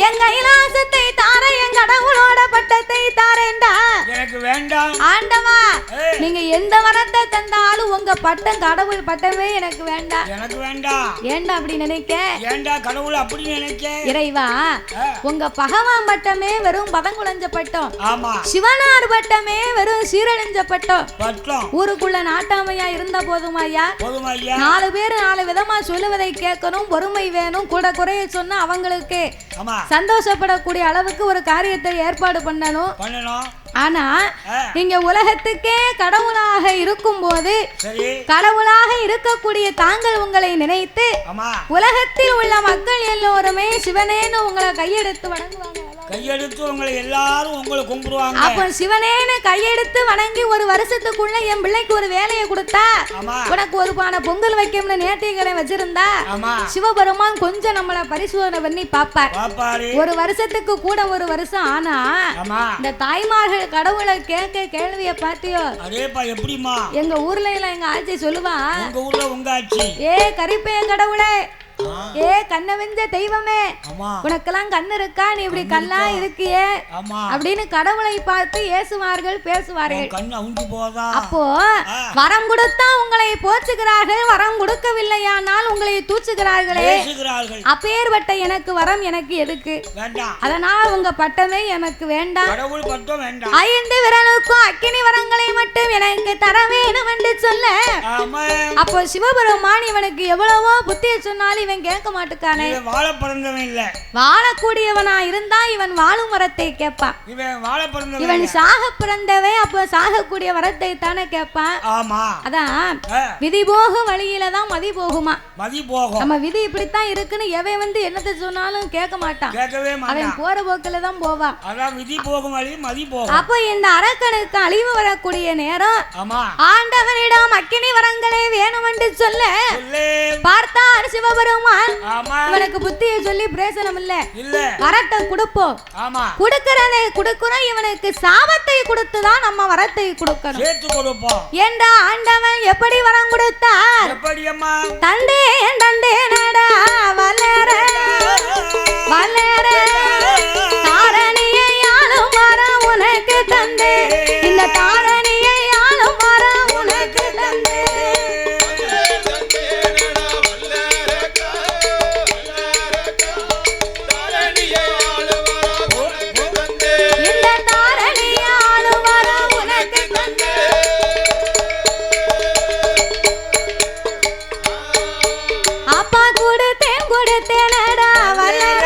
என் கைலாசத்தை தாரே, என் கடவுளோட பட்டத்தை தாரேண்டா, எனக்கு வேண்டாம். ஆண்டவா நீங்க எந்த வரத்தை தந்தாலும் உங்க பட்டம் கடவுள் பட்டமே எனக்கு வேண்டாம். எனக்கு வேண்டாம். ஏண்டா அப்படி நினைக்க? ஏண்டா கடவுள் அப்படி நினைக்க? இறைவா உங்க பகவான் பட்டமே வெறும் பதங்குளஞ்ச பட்டம். ஆமா. சிவனார் பட்டமே வெறும் சீரழிஞ்ச பட்டம். ஊருக்குள்ள நாட்டாமையா இருந்த போதுமாய்யா? போதுமாய்யா. 4 பேர் 4 விதமா சொல்லுவதை கேட்கணும், பொறுமை வேணும், கூட குறைய சொன்னா அவங்களுக்கு சந்தோஷப்படக்கூடிய அளவுக்கு ஒரு காரியத்தை ஏற்பாடு பண்ணணும். ஆனா நீங்க உலகத்துக்கே கடவுளாக இருக்கும் போது கடவுளாக இருக்கக்கூடிய தாங்கள் உங்களை நினைத்து உலகத்தில் உள்ள மக்கள் எல்லோருமே சிவனேன்னு உங்களை கையெடுத்து வணங்குவாங்க. கையெடுத்து உங்களை எல்லாரும் உங்களை கும்பிடுவாங்க. அப்ப சிவனேன்னு கையெடுத்து வணங்கி ஒரு வருஷத்துக்குள்ள என் பிள்ளைக்கு ஒரு வேலையை கொடுத்தா, உனக்கு ஒரு பானை பொங்கல் வைக்கணும்னு நேர்த்திக்கரை வச்சிருந்தா சிவபெருமான் கொஞ்சம் நம்மள பரிசோதனை பண்ணி பாப்பார். ஒரு வருஷத்துக்கு கூட ஒரு வருஷம் ஆனா இந்த தாய்மார்கள் கடவுளை கேட்க கேள்விய பாத்தியோ? அதேப்பா எப்படிமா எங்க ஊர்ல எங்க ஆட்சி சொல்லுவா, உங்க ஊர்ல உங்க ஆட்சி, ஏ கரிப்பே கடவுளே, ஏ கண்ண வெஞ்ச தெய்வமே, உனக்கெல்லாம் கண்ணு இருக்கா, நீ இப்படி கல்லா இருக்கியே அப்படின்னு கடவுளை பார்த்து ஏசுவார்கள், பேசுவார்கள். அப்போ வரம் கொடுத்தா உங்களை போற்றுகிறார்கள், வரம் கொடுக்கவில்லையானால் உங்களை தூச்சுகிறார்களே. அப்பேற்பட்ட எனக்கு வரம் எனக்கு எதுக்கு? அதனால் உங்க பட்டமே எனக்கு வேண்டாம். 5 விரலுக்கும் அக்கினி வரங்களை மட்டும் எனக்கு தர வேணும் என்று சொல்ல, அப்போ சிவபெருமான் இவனுக்கு எவ்வளவோ புத்திய சொன்னாலும் இவன் கேட்க மாட்டுக்கானே. வாழ பிறந்தவன் இல்ல, வாழக்கூடியவனா இருந்தா இவன் வாழும் வரத்தை கேட்பான். இவன் வாழ பிறந்தவன், இவன் சாக பிறந்தவன், அப்ப சாகக்கூடிய வரத்தை தானே கேட்பான். ஆமா, அதான் விதி போகும் வழியில தான் மதி போகுமா. மதி போகும். நம்ம விதி இப்படித்தான் இருக்குன்னு எவன் வந்து என்னத்தை சொன்னாலும் கேட்க மாட்டான், கேட்கவே மாட்டான். அவன் போற போக்குல தான் போவான். அதான் விதி போகும் வழி மதி போகும். அப்ப இந்த அரக்கனுக்கு அழிவு வரக்கூடிய நேரம், ஆமா, ஆண்டவனிடம் அக்கினி வரங்களே வேணும் என்று சொல்ல பார்த்தார் சிவபெருமான். இவனுக்கு புத்தியை சொல்லி பிரயோசனம் இல்ல, வரத்தை கொடுப்போம். கொடுக்கிறதை கொடுக்கிறோம், இவனுக்கு சாபத்தை கொடுத்துதான் நம்ம வரத்தை கொடுக்கணும். சேர்த்து கொடுப்போம் என்ற ஆண்டவன் எப்படி வரம் கொடுத்தார்? எப்படி அம்மா? தந்தே தந்தே நடா வளர வளர தாரணியை ஆளும் வரம் உனக்கு தந்தே, இந்த தாரணியை ஆளும் வரம் உனக்கு தந்தே. இந்த தாரணியை ஆளும் வரம் உனக்கு தந்தே. அப்பா கொடுத்தேன் கொடுத்தேனடா வளர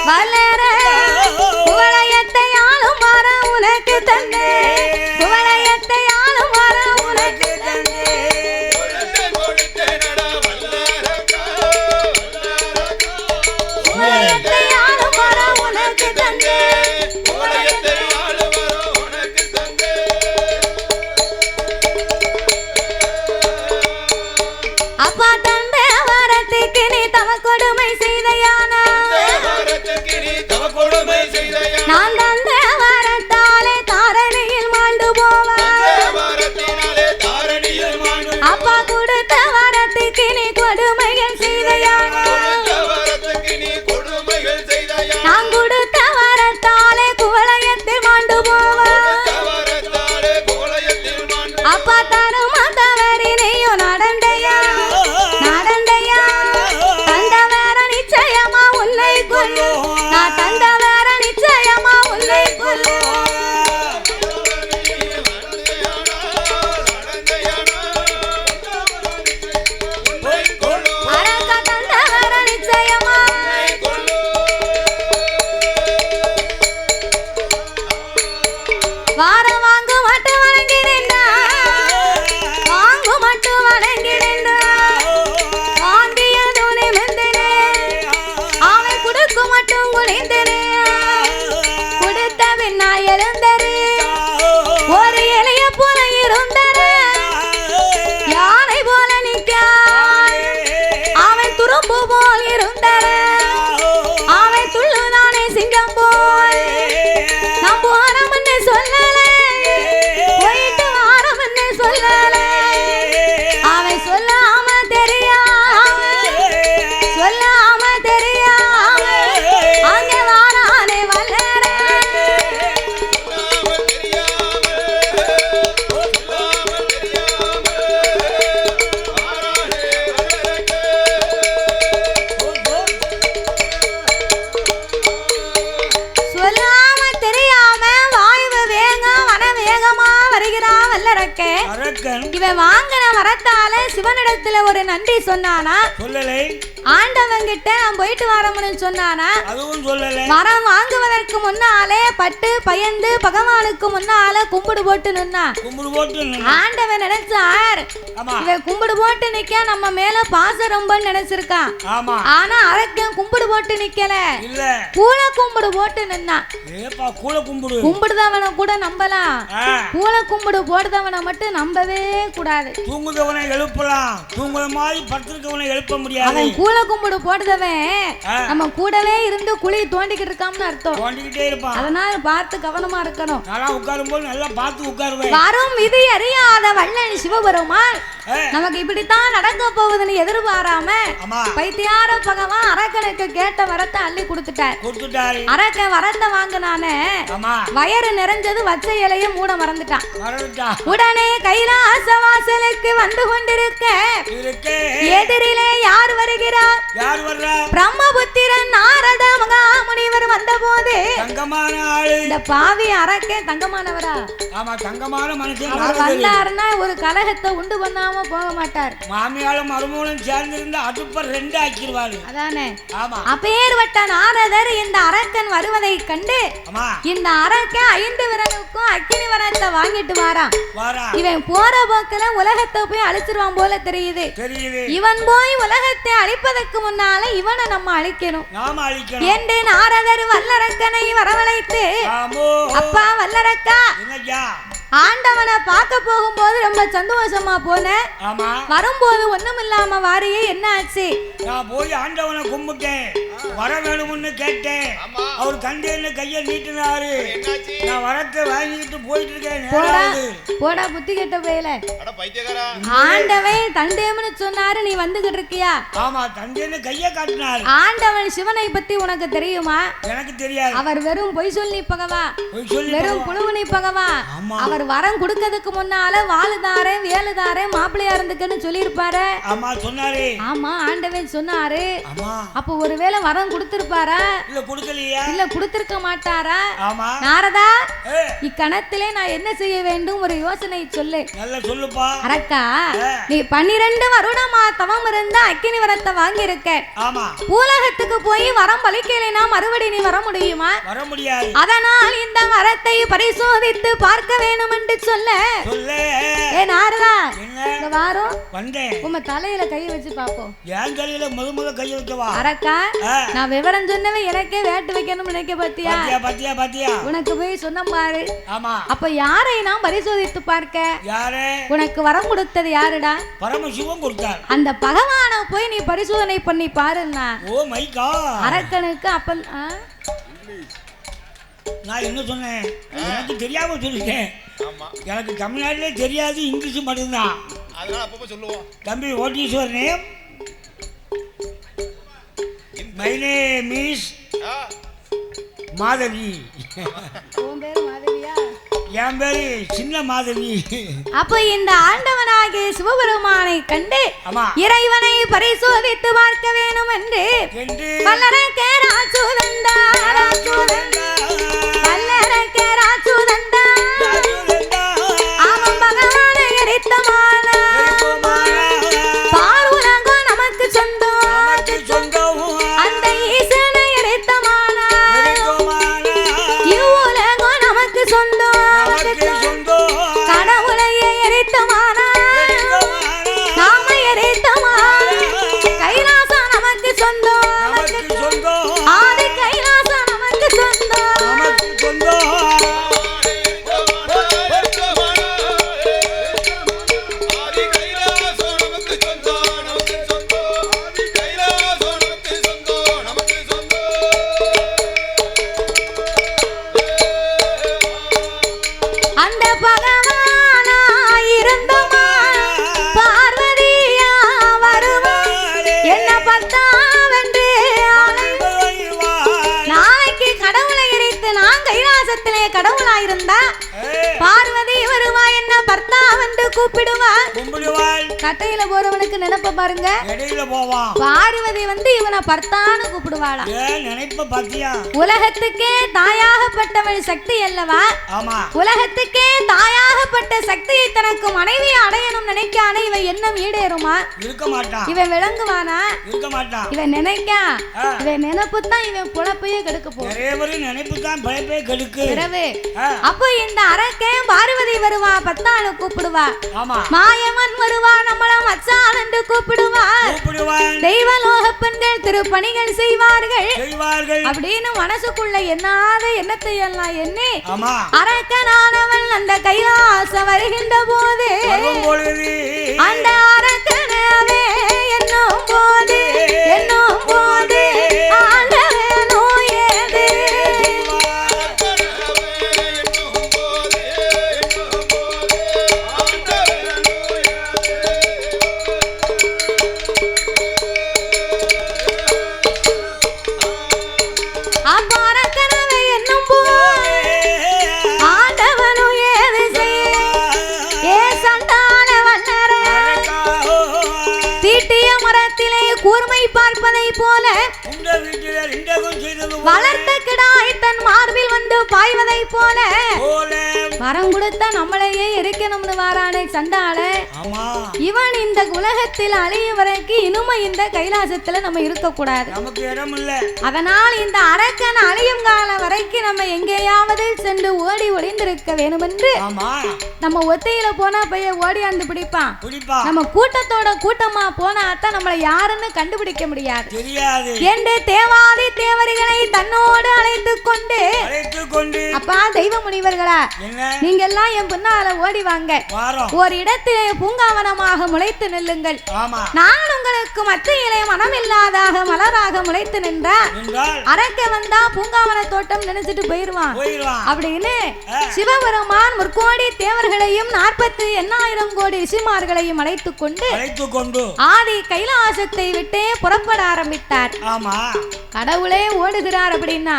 வளர குவளையத்தை ஆளும் வரம் உனக்கு தந்தே, குவளையத்தை ஆளும் வரம் உனக்கு தந்தே. குவளையத்தை ஆளும் வரம் உனக்கு தந்தே. அப்பா தந்த வரத்துக்கு நீ தவ கொடுமை செய்தையானா, நான் தந்த வரத்தாலே தாரணியில் மாண்டு போவேன். அப்பா கொடுத்த வரத்துக்கு நீ கொடுமைகள் செய்தையானா, நான் கொடுத்த வரத்தாலே குவளையத்தில் மாண்டு போவேன். அப்பா தரும தவறினையும் நடந்தையா நடந்தையா, தந்த வேற நிச்சயமா உன்னை கொல்லு, நான் தந்த வேற நிச்சயமா உன்னை கொல்லு. அரக்க தந்த வேற நிச்சயமா, வார வாங்கு மட்டும் வணங்கினேன்டா, வாங்கு மட்டும் வணங்கினேன்டா, வாங்கியது நிமிர்ந்தனே, அவன் குடுக்கு மட்டும் குனிந்தனே, கொடுத்த பின்னா எழுந்தரு, ஒரு இலைய போல இருந்தரு, யானை போல நிற்கான், அவன் துரும்பு போல் இருந்தரு, அவன் துள்ளுதானே சிங்கம் போல், நான் போறோம்னு சொல்லல, போயிட்டு வாரோம்னு சொல்லல, அவன் சொல்லாம தெரியாம சொல்லாம தெரியாம அங்கே வாரானே வளர. சொல்லாம தெரியாம வாய்வு வேக வன வேகமா வருகிறான் வல்லரக்கே. இவன் வாங்கின வரத்தால சிவனிடத்துல ஒரு நன்றி சொன்னானா? சொல்லலை. ஆண்டவன் கிட்ட நான் போயிட்டு வரமுன்னு சொன்னானா? அதுவும் சொல்லலை. வரம் வாங்குவதற்கு முன்னாலே பட்டு பயந்து பகவானுக்கு முன்னால கும்பிடு போட்டு நின்னா. கும்பிடு போட்டு ஆண்டவன் நினைச்சார், இவன் கும்பிடு போட்டு நிக்க நம்ம மேல பாசம் ரொம்ப நினைச்சிருக்கான். ஆனா அரக்கன் கும்பிடு போட்டு நிக்கல, கூல கும்பிடு போட்டு நின்னா. கும்பிடுதவனை கூட நம்பலாம், கூல கும்பிடு போடுதவனை மட்டும் நம்பவே கூடாது. தூங்குதவனை எழுப்பலாம், தூங்குற மாதிரி படுத்திருக்கவனை எழுப்ப முடியாது. அவன் கூல கும்பிடு போடுதவன் நம்ம கூடவே இருந்து குழி தோண்டிக்கிட்டு இருக்கான்னு அர்த்தம். தோண்டிக்கிட்டே இருப்பான். அதனால பார்த்து கவனமா இருக்கணும். நல்லா உட்காரும் போது நல்லா பார்த்து உட்காருவேன். வரும் விதி அறியாத வள்ளல் சிவபெருமான் நமக்கு இப்படித்தான் நடக்க போகுதுன்னு எதிர்பாராம பைத்தியார பகவான் அரக்கனுக்கு கேட்ட வரத்தை அள்ளி கொடுத்துட்டாரு. அரக்கன் வரத்தை வாங்கினானே, வயறு நிறைஞ்சது வச்ச இலைய மூட மறந்துட்டான். உடனே கைலாச வாசலுக்கு வந்து கொண்டிருக்க எதிரிலே யார் வருகிறார்? பிரம்மபுத்திரன் நாரத மகாமுனிவர் வந்த போது இந்த பாவி அரக்கன் தங்கமானவரா? வந்தாருன்னா ஒரு கலகத்தை உண்டு பண்ணாம இல்லாம போக மாட்டார். மாமியாலும் மருமகளும் சேர்ந்து இருந்தா அடுப்ப ரெண்டு ஆக்கிடுவாரு. அதானே. ஆமா. அப்பேர்வட்ட நாரதர் இந்த அரக்கன் வருவதை கண்டு இந்த அரக்கன் 5 விரலுக்கும் அக்கினி வரத்தை வாங்கிட்டு வாரான். இவன் போற போக்குல உலகத்தை போய் அழிச்சிருவான் போல தெரியுது. இவன் போய் உலகத்தை அழிப்பதற்கு முன்னால இவனை நம்ம அழிக்கணும் என்று நாரதர் வல்லரக்கனை வரவழைத்து, அப்பா வல்லரக்கா, ஆண்டவனை பார்க்க போகும்போது ரொம்ப சந்தோஷமா போன, வரும்போது ஒண்ணும் இல்லாம வாரியே, என்ன ஆச்சு? நான் போய் ஆண்டவனை கும்பிட்டேன், வர வேணும்னு கேட்டேன். அவர் கண்டேன்னு கையை நீட்டினாரு. நான் வரத்தை வாங்கிட்டு போயிட்டு இருக்கேன். போடா புத்தி கெட்ட போயல. ஆண்டவன் தண்டேம்னு சொன்னாரு, நீ வந்துகிட்டு இருக்கியா? ஆமா, தண்டேன்னு கையை காட்டினாரு. ஆண்டவன் சிவனை பத்தி உனக்கு தெரியுமா? எனக்கு தெரியாது. அவர் வெறும் பொய் சொல்லி பகவா, வெறும் புழுவனி பகவா. அவர் வரம் கொடுக்கிறதுக்கு முன்னால வாழுதாரே வேலுதாரே மாப்பிள்ளையா இருந்துக்குன்னு சொல்லியிருப்பாரு. ஆமா சொன்னாரு. ஆமா, ஆண்டவன் சொன்னாரு. அப்ப ஒருவேளை வரம் கொடுத்திருப்பாரா? இல்ல கொடுக்கலையா? இல்ல கொடுத்திருக்க மாட்டாரா? ஆமா. நாரதா, இக்கணத்திலே நான் என்ன செய்ய வேண்டும், ஒரு யோசனை சொல்லு. நல்ல சொல்லுப்பா. அரக்கா, நீ 12 வருடமா தவம் இருந்தா அக்கினி வரத்தை வாங்கி இருக்க. ஆமா. பூலகத்துக்கு போய் வரம் பலிக்கலைனா மறுபடி நீ வர முடியுமா? வர முடியாது. அதனால் இந்த வரத்தை பரிசோதித்து பார்க்க வேணும் என்று சொல்ல. ஏ நாரதா, இந்த வாரம் வந்தேன். உங்க தலையில கை வச்சு பாப்போம். என் தலையில முத கை வைக்கவா? அரக்கா, நான் விவரம் சொன்னவன் எனக்கே வேட்டு வைக்கணும் நினைக்க பாத்தியா? பாத்தியா பாத்தியா? உனக்கு போய் சொன்ன பாரு. ஆமா. அப்ப யாரை நான் பரிசோதித்து பார்க்க? யாரு? உனக்கு வரம் கொடுத்தது யாருடா? பரமசிவன் கொடுத்தார். அந்த பகவானை போய் நீ பரிசோதனை பண்ணி பாருன்னா. Oh my God. அரக்கனுக்கு அப்ப நான் என்ன சொன்னேன்? எனக்கு தெரியாம சொல்லிட்டேன். எனக்கு தமிழ்நாட்டிலே தெரியாது, இங்கிலீஷ் மட்டும்தான். அதனால அப்பப்ப சொல்லுவோம். தம்பி, what is your name? My name is Madhavi. உன் பேரு மாதவியா? என் பேரு சின்ன மாதவி. அப்ப இந்த ஆண்டவனாகிய சிவபெருமானை கண்டு இறைவனை பரிசோதித்து பார்க்க வேணும் என்று வல்லரக்கே ராஜுதந்தா, வல்லரக்கே ராஜுதந்தா, அவன் பகவானை எரித்தமான பார்வுலகம் நமக்கு சொந்தம், அந்த ஈசனை எரித்தமான இவ்வுலகம் நமக்கு சொந்தம், கடவுளையே எரித்தமான நாம எரித்தமான கைலாசம் நமக்கு சொந்தம், ஆதி கைலாசம் நமக்கு சொந்தம். அந்த பகவானா இருந்தமா பார்வதியா வருவாள், என்ன பத்தாவென்று நாளைக்கு கடவுளை எரித்து நான் கைலாசத்திலே கடவுளாயிருந்தா பார்வதி வருவா, என்ன பர்த்தாவென்று கூப்பிடுவாள். கட்டையில போறவனுக்கு நினைப்ப பாருங்க, பார்வதி வந்து இவனை பர்த்தான்னு கூப்பிடுவாளா? நினைப்ப பாத்தியா? உலகத்துக்கே தாயாகப்பட்டவள் சக்தி அல்லவா? உலகத்துக்கே தாயாகப்பட்ட சக்தியை தனக்கு மனைவி அடையணும் நினைக்கான இவன் எண்ணம் ஈடேறுமா? இருக்க மாட்டான். இவன் விளங்குவானா? இருக்க மாட்டான். இவன் நினைக்கா, இவன் நினைப்பு தான் இவன் புலப்பையே கெடுக்க போகுது. நினைப்பு தான் பிழைப்பே கெடுக்கு. அப்போ இந்த அரக்கன் பார்வதி வருவா, பத்தாளு கூப்பிடுவா. ஆமா. மாயவன் வருவா, நம்மள மச்சான் என்று கூப்பிடுவார். தெய்வலோக பெண்கள் திருப்பணிகள் செய்வார்கள் அப்படின்னு மனசுக்குள்ள எண்ணாத எண்ணத்தை எல்லாம் எண்ணி அரக்கனானவன் அந்த கைலாசம் வருகின்ற போது அந்த அரக்கனவே என்னும் போது ஆண்டவனோ ஏது அப்பரக்கனவே என்னும் போது ஆண்டவனோ ஏது செய்ய ஏ சண்டான வல்லரே தீட்டிய மரத்திலே கூர்மை பார்க்க பாய்ப்பதை போல வளர்த்த கிடாய் தன் மார்பில் வந்து பாய்வதை போல வரம் கொடுத்த நம்மளையே இருக்கணும்னு வாரானே சண்டாள. இவன் இந்த உலகத்தில் அழிய வரைக்கும் இனிமே இந்த கைலாசத்துல நம்ம இருக்க கூடாது, நமக்கு இடம் இல்ல. அதனால் இந்த அரக்கன் அழியும் காலம் வரைக்கும் நம்ம எங்கேயாவது சென்று ஓடி ஒளிந்திருக்க வேணும் என்று நம்ம ஒத்தையில போனா பைய ஓடியாந்து பிடிப்பான். நம்ம கூட்டத்தோட கூட்டமா போனா தான் நம்மளை யாருன்னு கண்டுபிடிக்க முடியாது என்று தேவாதி தேவர்களை தன்னோடு அழைத்து கொண்டு அப்பா தெய்வ முனிவர்களா நீங்க எல்லாம் என் பின்னால ஓடி வாங்க, ஒரு இடத்திலே பூங்காவனமாக முளைத்து நில்லுங்கள். நான் உங்களுக்கு மத்தியிலே மனமில்லாதாக மலராக முளைத்து நின்றால் அரக்க வந்தா பூங்காவன தோட்டம் நினைச்சிட்டு போயிருவான் அப்படின்னு சிவபெருமான் முற்கோடி தேவர்களையும் 48,000 கோடி ரிஷிமார்களையும் அழைத்துக் கொண்டு ஆதி கைலாசத்தை விட்டே புறப்பட ஆரம்பித்தார். கடவுளே ஓடுகிறார் அப்படின்னா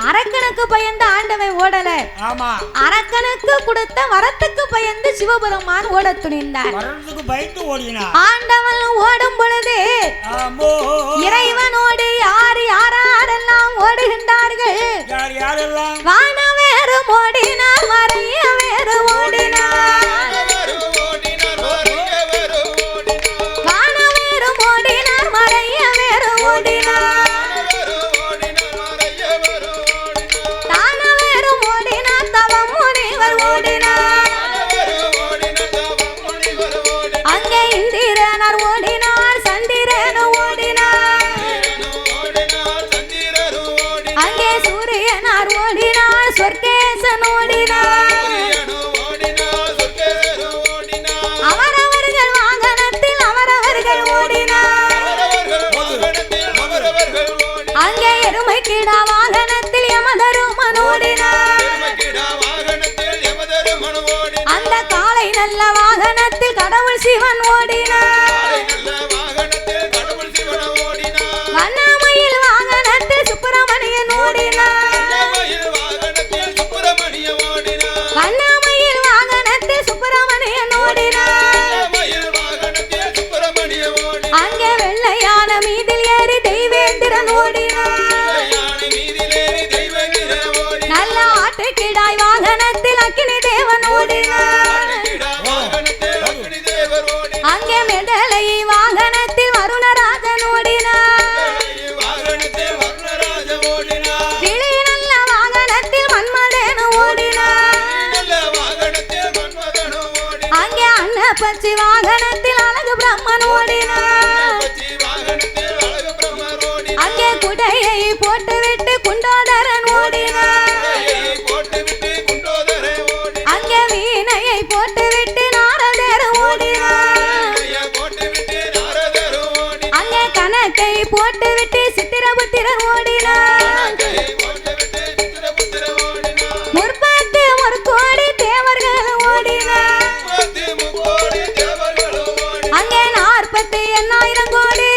அரக்கனுக்கு பயந்து ஆண்டவன் ஓடல, அரக்கனுக்கு கொடுத்த வரத்துக்கு பயந்து சிவபெருமான் ஓட துணிந்தார். ஆண்டவன் ஓடும் பொழுது இறைவனோடு யார் யாரெல்லாம் ஓடுகின்றார்கள்? வானவேறு ஓடினார், மறைய வேறு ஓடினார், வானவேறு ஓடினார், மறைய வேறு ஓடினார், தானவேறு ஓடினார், தவம் முனிவர் ஓடினார், அங்கே இந்திரனார் ஓடினார், சந்திரன் ஓடினார், அங்கே சூரியனார் ஓடினார், சொர்க்கேசன் ஓடினார். அவரவர்கள் வாகனத்தில் அவரவர்கள் ஓடினார். அங்கே எருமை கிடா வாகனத்தில் யமதருமன் ஓடினார். அந்த காளை நல்ல வாகனத்தில் கடவுள் சிவன் ஓடினார். வண்ணமயில் வாகனத்தில் சுப்பிரமணியன் ஓடினார். வண்ணமயில் வாகனத்தில் சுப்பிரமணியன் ஓடினார். அங்கே வெள்ளையான மீதில் ஏறி தெய்வேந்திரன் ஓடினார். நல்ல ஆட்டுக்கிடாய் வாகனத்தில் அக்கினி தேவன் ஓடினார். அங்கே மெடலை வாகனத்தில் வருணராஜன் ஓடினார். கிளி நல்ல வாகனத்தில் மன்மதன் ஓடினார். அங்கே அன்னப்பச்சி வாகனத்தில் அழகு பிரம்மன் ஓடினார். அங்கே குடையை போட்டுவிட்டு குண்டோதரன் ஓடினார். அங்கே வீணையை போட்டுவிட்டு நாரதர் ஓடினார். அங்கே கணக்கை போட்டுவிட்டு சித்திரபுத்திரன் ஓடினார். முற்பத்து ஒரு கோடி தேவர்கள் ஓடினார். அங்கே 48,000 கோடி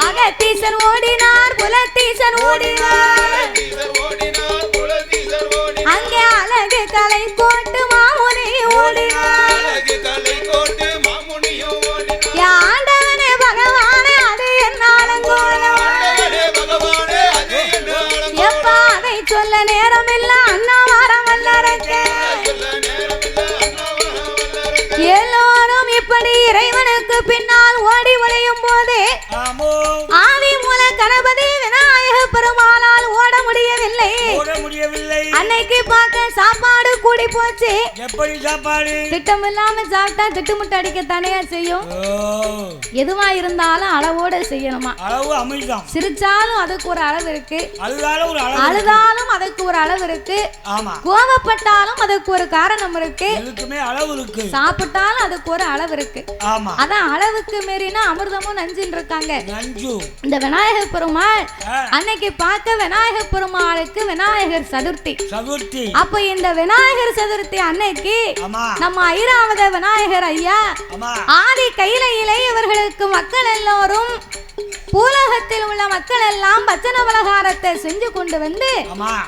அகத்தீசன் ஓடினார், புலத்தீசன் ஓடினார். அங்கே அழகு கலை கோட்டு மாமுனி ஓடினார். ஆண்டவனே பகவானே அது என்னாலங்கோலம் எப்பா அதை சொல்ல நேரம் இல்ல அண்ணாவாரம் வல்லரக்க. எல்லோரும் இப்படி இறைவனுக்கு பின்னால் ஓடி ஒளியும் போதே ஆதி மூல கணபதி விநாயக பெருமாளால் ஓட முடியவில்லை. அன்னைக்கு பார்க்க சாப்பாடு கூடி போச்சு. எப்படி சாப்பாடு? திட்டம் இல்லாம சாப்பிட்டா திட்டுமுட்டு அடிக்கத்தானே செய்யும். எதுவா இருந்தாலும் அளவோட செய்யணுமா? அளவு அமிர்தம். சிரிச்சாலும் அதுக்கு ஒரு அளவு இருக்கு, அழுதாலும் அதுக்கு ஒரு அளவு இருக்கு, கோபப்பட்டாலும் அதுக்கு ஒரு காரணம் இருக்கு, அளவு இருக்கு, சாப்பிட்டாலும் அதுக்கு ஒரு அளவு இருக்கு. அதான் அளவுக்கு மீறினா அமிர்தமும் நஞ்சுன்னு இருக்காங்க. இந்த விநாயகர் பெருமாள் அன்னைக்கு பார்க்க விநாயகர் பெருமாளுக்கு விநாயகர் சதுர்த்தி. அப்ப இந்த விநாயகர் சதுர்த்தி அன்னைக்கு நம்ம ஐராவத விநாயகர் ஐயா ஆதி கையிலையிலே இவர்களுக்கு மக்கள் எல்லோரும் பூலகத்தில் உள்ள மக்கள் எல்லாம் பச்சன பலகாரத்தை செஞ்சு கொண்டு வந்து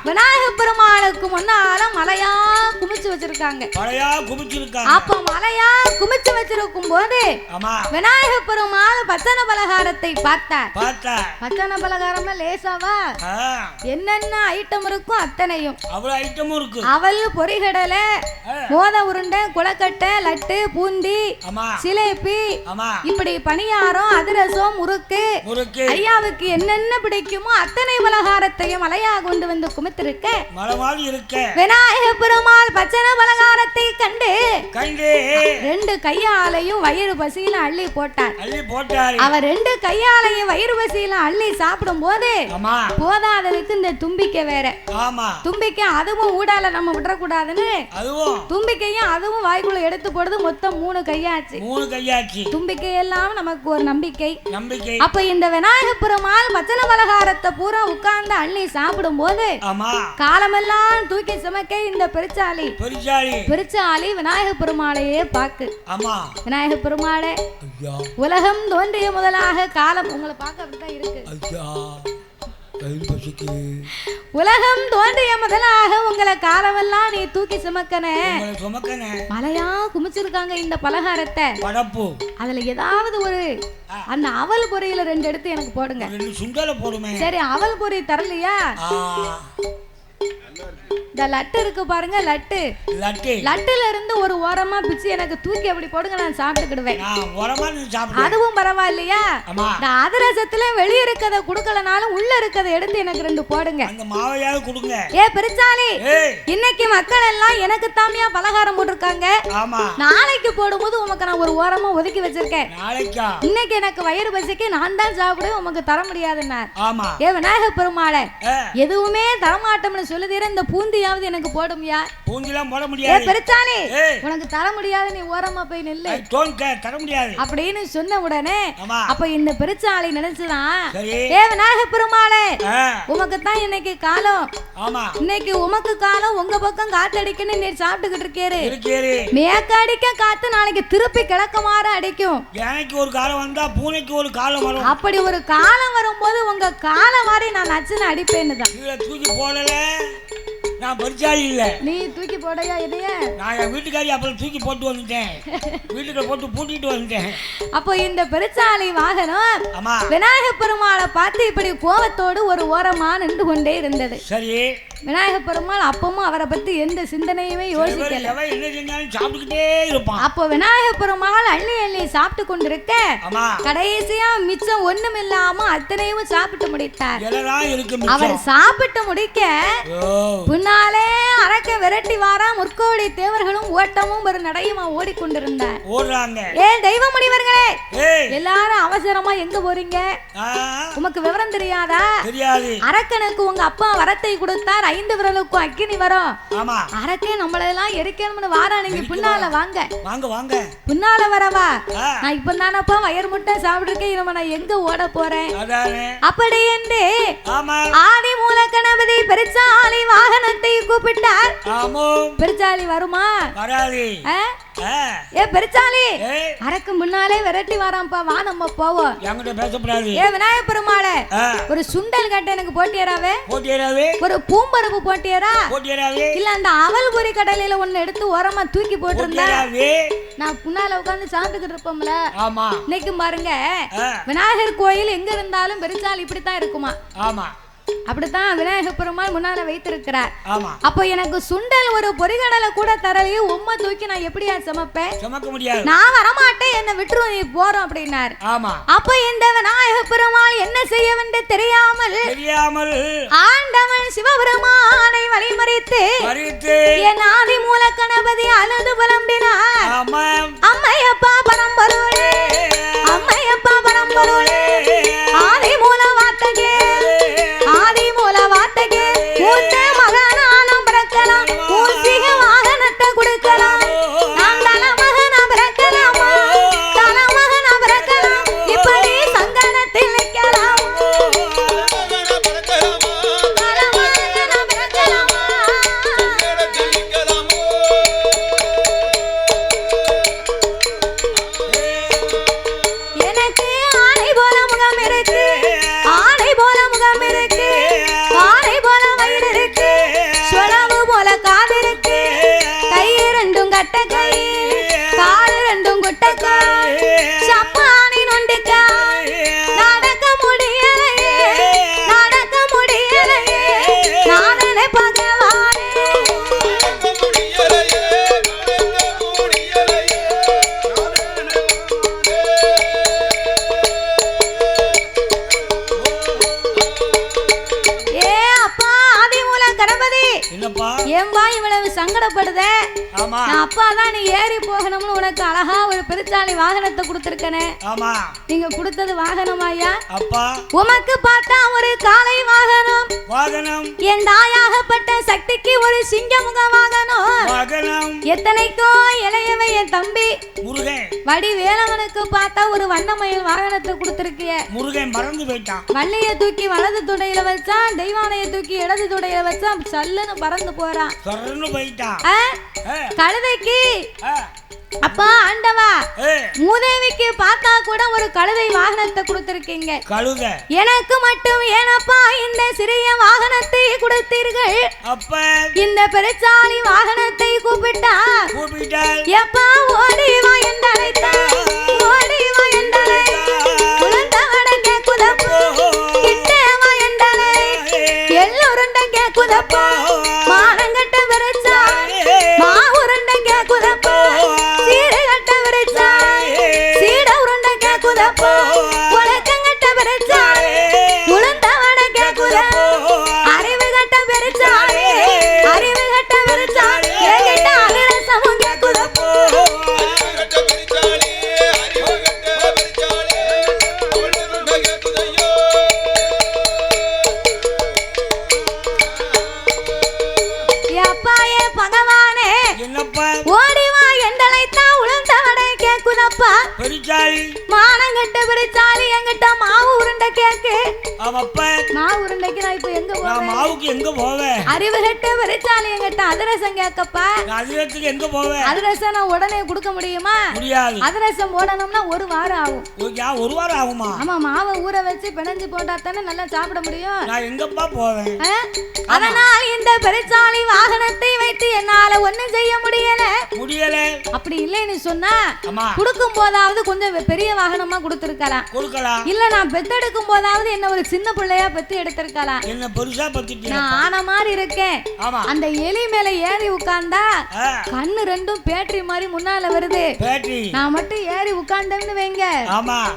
விநாயக பெருமாளுக்கு முன்னால மலையா குமிச்சு வச்சிருக்காங்க. அப்ப மலையா குமிச்சு வச்சிருக்கும் போது விநாயக பெருமாள் பச்சன பலகாரத்தை பார்த்தார். பச்சன பலகாரம் லேசாவா என்னென்ன ஐட்டம் இருக்கும் அத்தனையும் அவல், பொரிகடலை, மோத உருண்டை, குளக்கட்டை, லட்டு, பூந்தி, சிலேபி, இப்படி பணியாரம், அதிரசம், முறுக்கு, ஐயாவுக்கு என்னென்ன பிடிக்குமோ அத்தனை பலகாரத்தையும் மலையா கொண்டு வந்து குமித்திருக்க விநாயக பெருமாள் பச்சன பலகாரத்தை கண்டு ரெண்டு கையாலையும் வயிறு பசியில அள்ளி போட்டார். அவர் ரெண்டு கையாலையும் வயிறு பசியில அள்ளி சாப்பிடும் போது போதாததுக்கு இந்த தும்பிக்கை வேற. தும்பிக்கை அதுவும் ஊடால நம்ம விடக்கூடாதுன்னு தும்பிக்கையும் அதுவும் வாய்க்குள்ள எடுத்து போடுது. மொத்தம் 3 கையாச்சு. தும்பிக்கை எல்லாம் நமக்கு ஒரு நம்பிக்கை. அப்ப இந்த விநாயக பெருமாள் பச்சன பலகாரத்தை பூரா உட்கார்ந்து அள்ளி சாப்பிடும் போது காலமெல்லாம் தூக்கி சுமக்க இந்த பெருச்சாளி விநாயக பெருமாளையே பாக்கு. விநாயக பெருமாளே, உலகம் தோன்றிய முதலாக காலம் உங்களை பார்க்க அப்படித்தான் இருக்கு. உலகம் தோன்றிய முதலாக உங்களை காலமெல்லாம் நீ தூக்கி சுமக்கன மலையா குமிச்சிருக்காங்க இந்த பலகாரத்தை. அதுல ஏதாவது ஒரு அந்த அவல் பொரியில 2 எடுத்து எனக்கு போடுங்க. சரி, அவல் பொரி தரலையா? இந்த லட்டு இருக்கு பாருங்க, லட்டுல இருந்து ஒரு ஓரமா பிச்சு எனக்கு தூக்கி அப்படி போடுங்க, நான் சாப்பிட்டுக்கிடுவேன். அதுவும் பரவாயில்லையா? இந்த அதிரசத்துல வெளிய இருக்கத குடுக்கலனாலும் உள்ள இருக்கத எடுத்து எனக்கு 2 போடுங்க. ஏ பெருச்சாலி, இன்னைக்கு மக்கள் எல்லாம் எனக்கு தாமியா பலகாரம் போட்டிருக்காங்க. நாளைக்கு போடும்போது உமக்கு நான் ஒரு ஓரமா ஒதுக்கி வச்சிருக்கேன். இன்னைக்கு எனக்கு வயிறு பசிக்கு நான் தான் சாப்பிடுவேன், உமக்கு தர முடியாதுன்னார். ஏ விநாயக பெருமாளே, எதுவுமே தரமாட்டோம்னு சொல்லுதீர இந்த பூந்தியாவது எனக்கு போடுமியா? பூந்திலாம் போட முடியாது. பெருச்சாலி, உனக்கு தர முடியாது, நீ ஓரமா போய் நில்லு, தர முடியாது அப்படின்னு சொன்ன உடனே அப்ப இந்த பெருச்சாலி நினைச்சுதான், ஏ விநாயக பெருமாளே, உமக்கு தான் இன்னைக்கு காலம். இன்னைக்கு உமக்கு காலம், உங்க பக்கம் காத்தடிக்கன்னு நீ சாப்பிட்டுக்கிட்டு இருக்கேரு. மேக்க அடிக்க காத்து நாளைக்கு திருப்பி கிழக்கமாற அடிக்கும். எனக்கு ஒரு காலம் வந்தா பூனைக்கு ஒரு காலம் வரும். அப்படி ஒரு காலம் வரும்போது உங்க காலம் மாதிரி நான் நச்சுன்னு அடிப்பேன்னு தான். தூக்கி போடல, நான் பரிச்சாலி இல்ல. நீ தூக்கி போடையா? இதைய நான் என் வீட்டுக்காரி அப்புறம் தூக்கி போட்டு வந்துட்டேன், வீட்டுக்கு போட்டு பூட்டிட்டு வந்துட்டேன். அப்போ இந்த பெருச்சாலி வாகனம் விநாயக பெருமாளை பார்த்து இப்படி கோபத்தோடு ஒரு ஓரமா நின்று கொண்டே இருந்தது. சரி, விநாயக பெருமாள் அப்பவும் அவரை பத்தி எந்த சிந்தனையுமே யோசிக்கல. அப்போ விநாயக பெருமாள் அள்ளி அள்ளி சாப்பிட்டு கொண்டிருக்க கடைசியா மிச்சம் ஒண்ணும் இல்லாம அத்தனையும் சாப்பிட்டு முடித்தார். அவர் சாப்பிட்டு முடிக்க பின்னாலே அரக்க விரட்டி வாரா முற்கோடி தேவர்களும் ஓட்டமும் ஒரு நடையுமா ஓடிக்கொண்டிருந்தார். ஏ தெய்வ முனிவர்களே, எல்லாரும் அவசரமா எங்க போறீங்க? உமக்கு விவரம் தெரியாதா? அரக்கனுக்கு உங்க அப்பா வரத்தை கொடுத்தார், 5 விரலுக்கும் அக்கினி வரும். அரக்கே நம்மளெல்லாம் எரிக்கணும்னு வாரா, நீங்க பின்னால வாங்க. பின்னால வரவா? நான் இப்ப தானப்பா வயர் முட்டை சாப்பிட்டுருக்கேன், இனிமே நான் எங்க ஓட போறேன்? அப்படி என்று ஆதி மூல கணபதி பெருச்சாலி வாகனத்தை கூப்பிட்டார். பெருச்சாலி வருமா? ஏ பெருச்சாலி, அரக்கு முன்னாலே விரட்டி வாராம்பா, வா நம்ம போவோம். ஏ விநாயக பெருமாளே, ஒரு சுண்டல் கட்ட எனக்கு போட்டியராவே, ஒரு பூம்பருப்பு போட்டியரா, இல்ல அந்த அவல் பொரி கடலையில ஒண்ணு எடுத்து ஓரமா தூக்கி போட்டிருந்தா நான் முன்னால உட்கார்ந்து சாப்பிட்டுக்கிட்டு இருப்போம்ல. இன்னைக்கு பாருங்க, விநாயகர் கோயில் எங்க இருந்தாலும் பெருச்சாலி இப்படித்தான் இருக்குமா? அப்படித்தான் விநாயக பெருமாள் முன்னால வைத்திருக்கிறார். அப்போ எனக்கு சுண்டல் ஒரு பொரிகடலை கூட தரலையே, உம்மை தூக்கி நான் எப்படியா சமைப்பேன்? சமைக்க முடியாது, நான் வரமாட்டேன், என்ன விட்டுரும், நீ போறோம் அப்படின்னார். அப்போ இந்த விநாயக பெருமாள் என்ன செய்யவென்று தெரியாமல் ஆண்டவன் சிவபெருமானை வழிமறித்து என் ஆதி மூல கணபதி அழுது புலம்பினார். அம்மையப்பா பரம்பொருளே, அம்மையப்பா பரம்பொருளே, ஆதி மூல வார்த்தகே, ஆதி மூல வார்த்தகே, மூத்த மகனான பிறக்கலாம், மூசிக வாகனத்தை கொடுக்கலாம், நான் தல மகனா பிறக்கலாமா, தல மகனா பிறக்கலாம், இப்படி சங்கடத்தில் நிற்கலாம், தல மகனா பிறக்கலாமா. அப்பா தான் நீ ஏறி போகணும்னு உனக்கு அழகா ஒரு பெருச்சாளி வாகனத்தை கொடுத்திருக்கனே. ஆமா. நீங்க கொடுத்தது வாகனம் ஐயா? அப்பா. உமக்கு பார்த்தா ஒரு காளை வாகனம். வாகனம். என் தாயாகப்பட்ட சக்திக்கு ஒரு சிங்கமுக வாகனம். வாகனம். எத்தனைக்கோ இளையவை என் தம்பி முருகன். வடி வேலவனுக்கு பார்த்தா ஒரு வண்ணமயில் வாகனத்தை கொடுத்திருக்கிய. முருகன் மறந்து போயிட்டான். வள்ளிய தூக்கி வலது துடையில வச்சான், தெய்வானைய தூக்கி இடது துடையில வச்சான், சல்லுன்னு பறந்து போறான். சர்ன்னு போயிட்டான். கழுதைக்கு அப்பா ஆண்டவா மூதேவிக்கு பார்த்தா கூட ஒரு கழுதை வாகனத்தை கொடுத்திருக்கீங்க. கழுதை. எனக்கு மட்டும் ஏனப்பா இந்த சிறிய வாகனத்தை கொடுத்தீர்கள்? அப்ப இந்த பெருச்சாளி வாகனத்தை கூப்பிட்டா எப்பா ஓடி வா என்றழைத்தா, ஓடி வா என்றழை, குழந்தவட கேக்குதப்போ, கிட்டே வா என்றழை, எல்லோருண்ட கேக்குதப்போ, மானங்கட்ட பெருச்சாளி மாவுருண்ட கேக்குதப்போ, சீடகட்ட பெருச்சாளி சீட உருண்ட கேக்குதப்போ, உலக்கங்கட்ட பெருச்சாளி குழந்தவட கேக்குதப்போ, அறிவு கட்ட பெருச்சாளி அறிவு கட்ட பெருச்சாளி கேட்ட அதிரசமும் கேக்குதப்போ. அப்பாயே பகவானே ஓடிவா என்றழைத்தான் உளுந்தவடை கேக்குதப்பா. மானங்கட்ட பெருச்சாளி என்கிட்ட மாவு உருண்டை கேக்கு. மாவு உருண்டைக்கு நான் இப்ப எங்க போவேன்? மாவுக்கு எங்க போவேன்? அறிவு கட்ட பெருச்சாளி என்கிட்ட அதிரசம் கேக்கப்பா. அதிரசத்துக்கு எங்க போவேன்? அதிரசம் நான் உடனே கொடுக்க முடியுமா? முடியாது. அதிரசம் போடணும்னா ஒரு வாரம் ஆகும். ஒரு வாரம் ஆகுமா? ஆமா, மாவை ஊற வச்சு பிணைஞ்சு போட்டா தானே நல்லா சாப்பிட முடியும். நான் எங்கப்பா போவேன்? அதனால் இந்த பெருச்சாளி வாகனத்தை வைத்து என்னால ஒண்ணும் செய்ய முடியல. அப்படி இல்லைன்னு சொன்னா கொடுக்கும் போதாவது கொஞ்சம் பெரிய வாகனமா கொடுத்திருக்கலாம். இல்ல நான் பெத்தெடுக்கும் போதாவது என்ன ஒரு சின்ன பிள்ளையா பெத்து எடுத்திருக்கலாம். என்ன பெருசா பத்திட்டீங்க? நான் ஆன மாதிரி இருக்கேன். அந்த எலி மேல ஏறி உட்கார்ந்தா கண்ணு ரெண்டும் பேட்டரி மாதிரி முன்னால வருது. நான் மட்டும் ஏறி உட்கார்ந்தேன்னு வைங்க,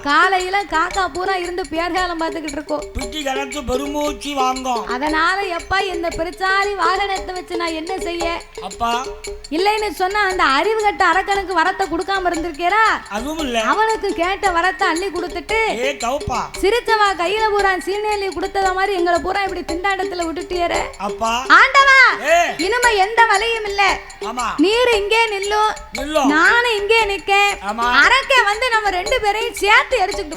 காலையில காக்கா பூரா இருந்து பேர்காலம் பார்த்துக்கிட்டு இருக்கோம். பிட்டி கலந்து பெருமூச்சு வாங்கும். அதனால எப்பா இந்த பெருச்சாளி வாகனத்தை வச்சு நான் என்ன செய்ய? அப்பா இல்லைன்னு சொன்னா அந்த அறிவு கட்ட அரக்கனுக்கு வரத்தை கொடுக்காம இருந்திருக்கேரா? அதுவும் இல்ல. அவனுக்கு கேட்ட வரத்தை அள்ளி கொடுத்துட்டு சிரிச்சவா கையில பூரா சீனேலி கொடுத்தத மாதிரி எங்களை பூரா இப்படி திண்டாட்டத்துல விட்டுட்டியற. அப்பா ஆண்டவா இனிமே எந்த வலையும் இல்ல. நீர் இங்கே நில்லும், நானும் இங்கே நிக்கேன். அரக்க வந்து நம்ம ரெண்டு பேரையும் சேர்த்து எரிச்சுக்கிட்டு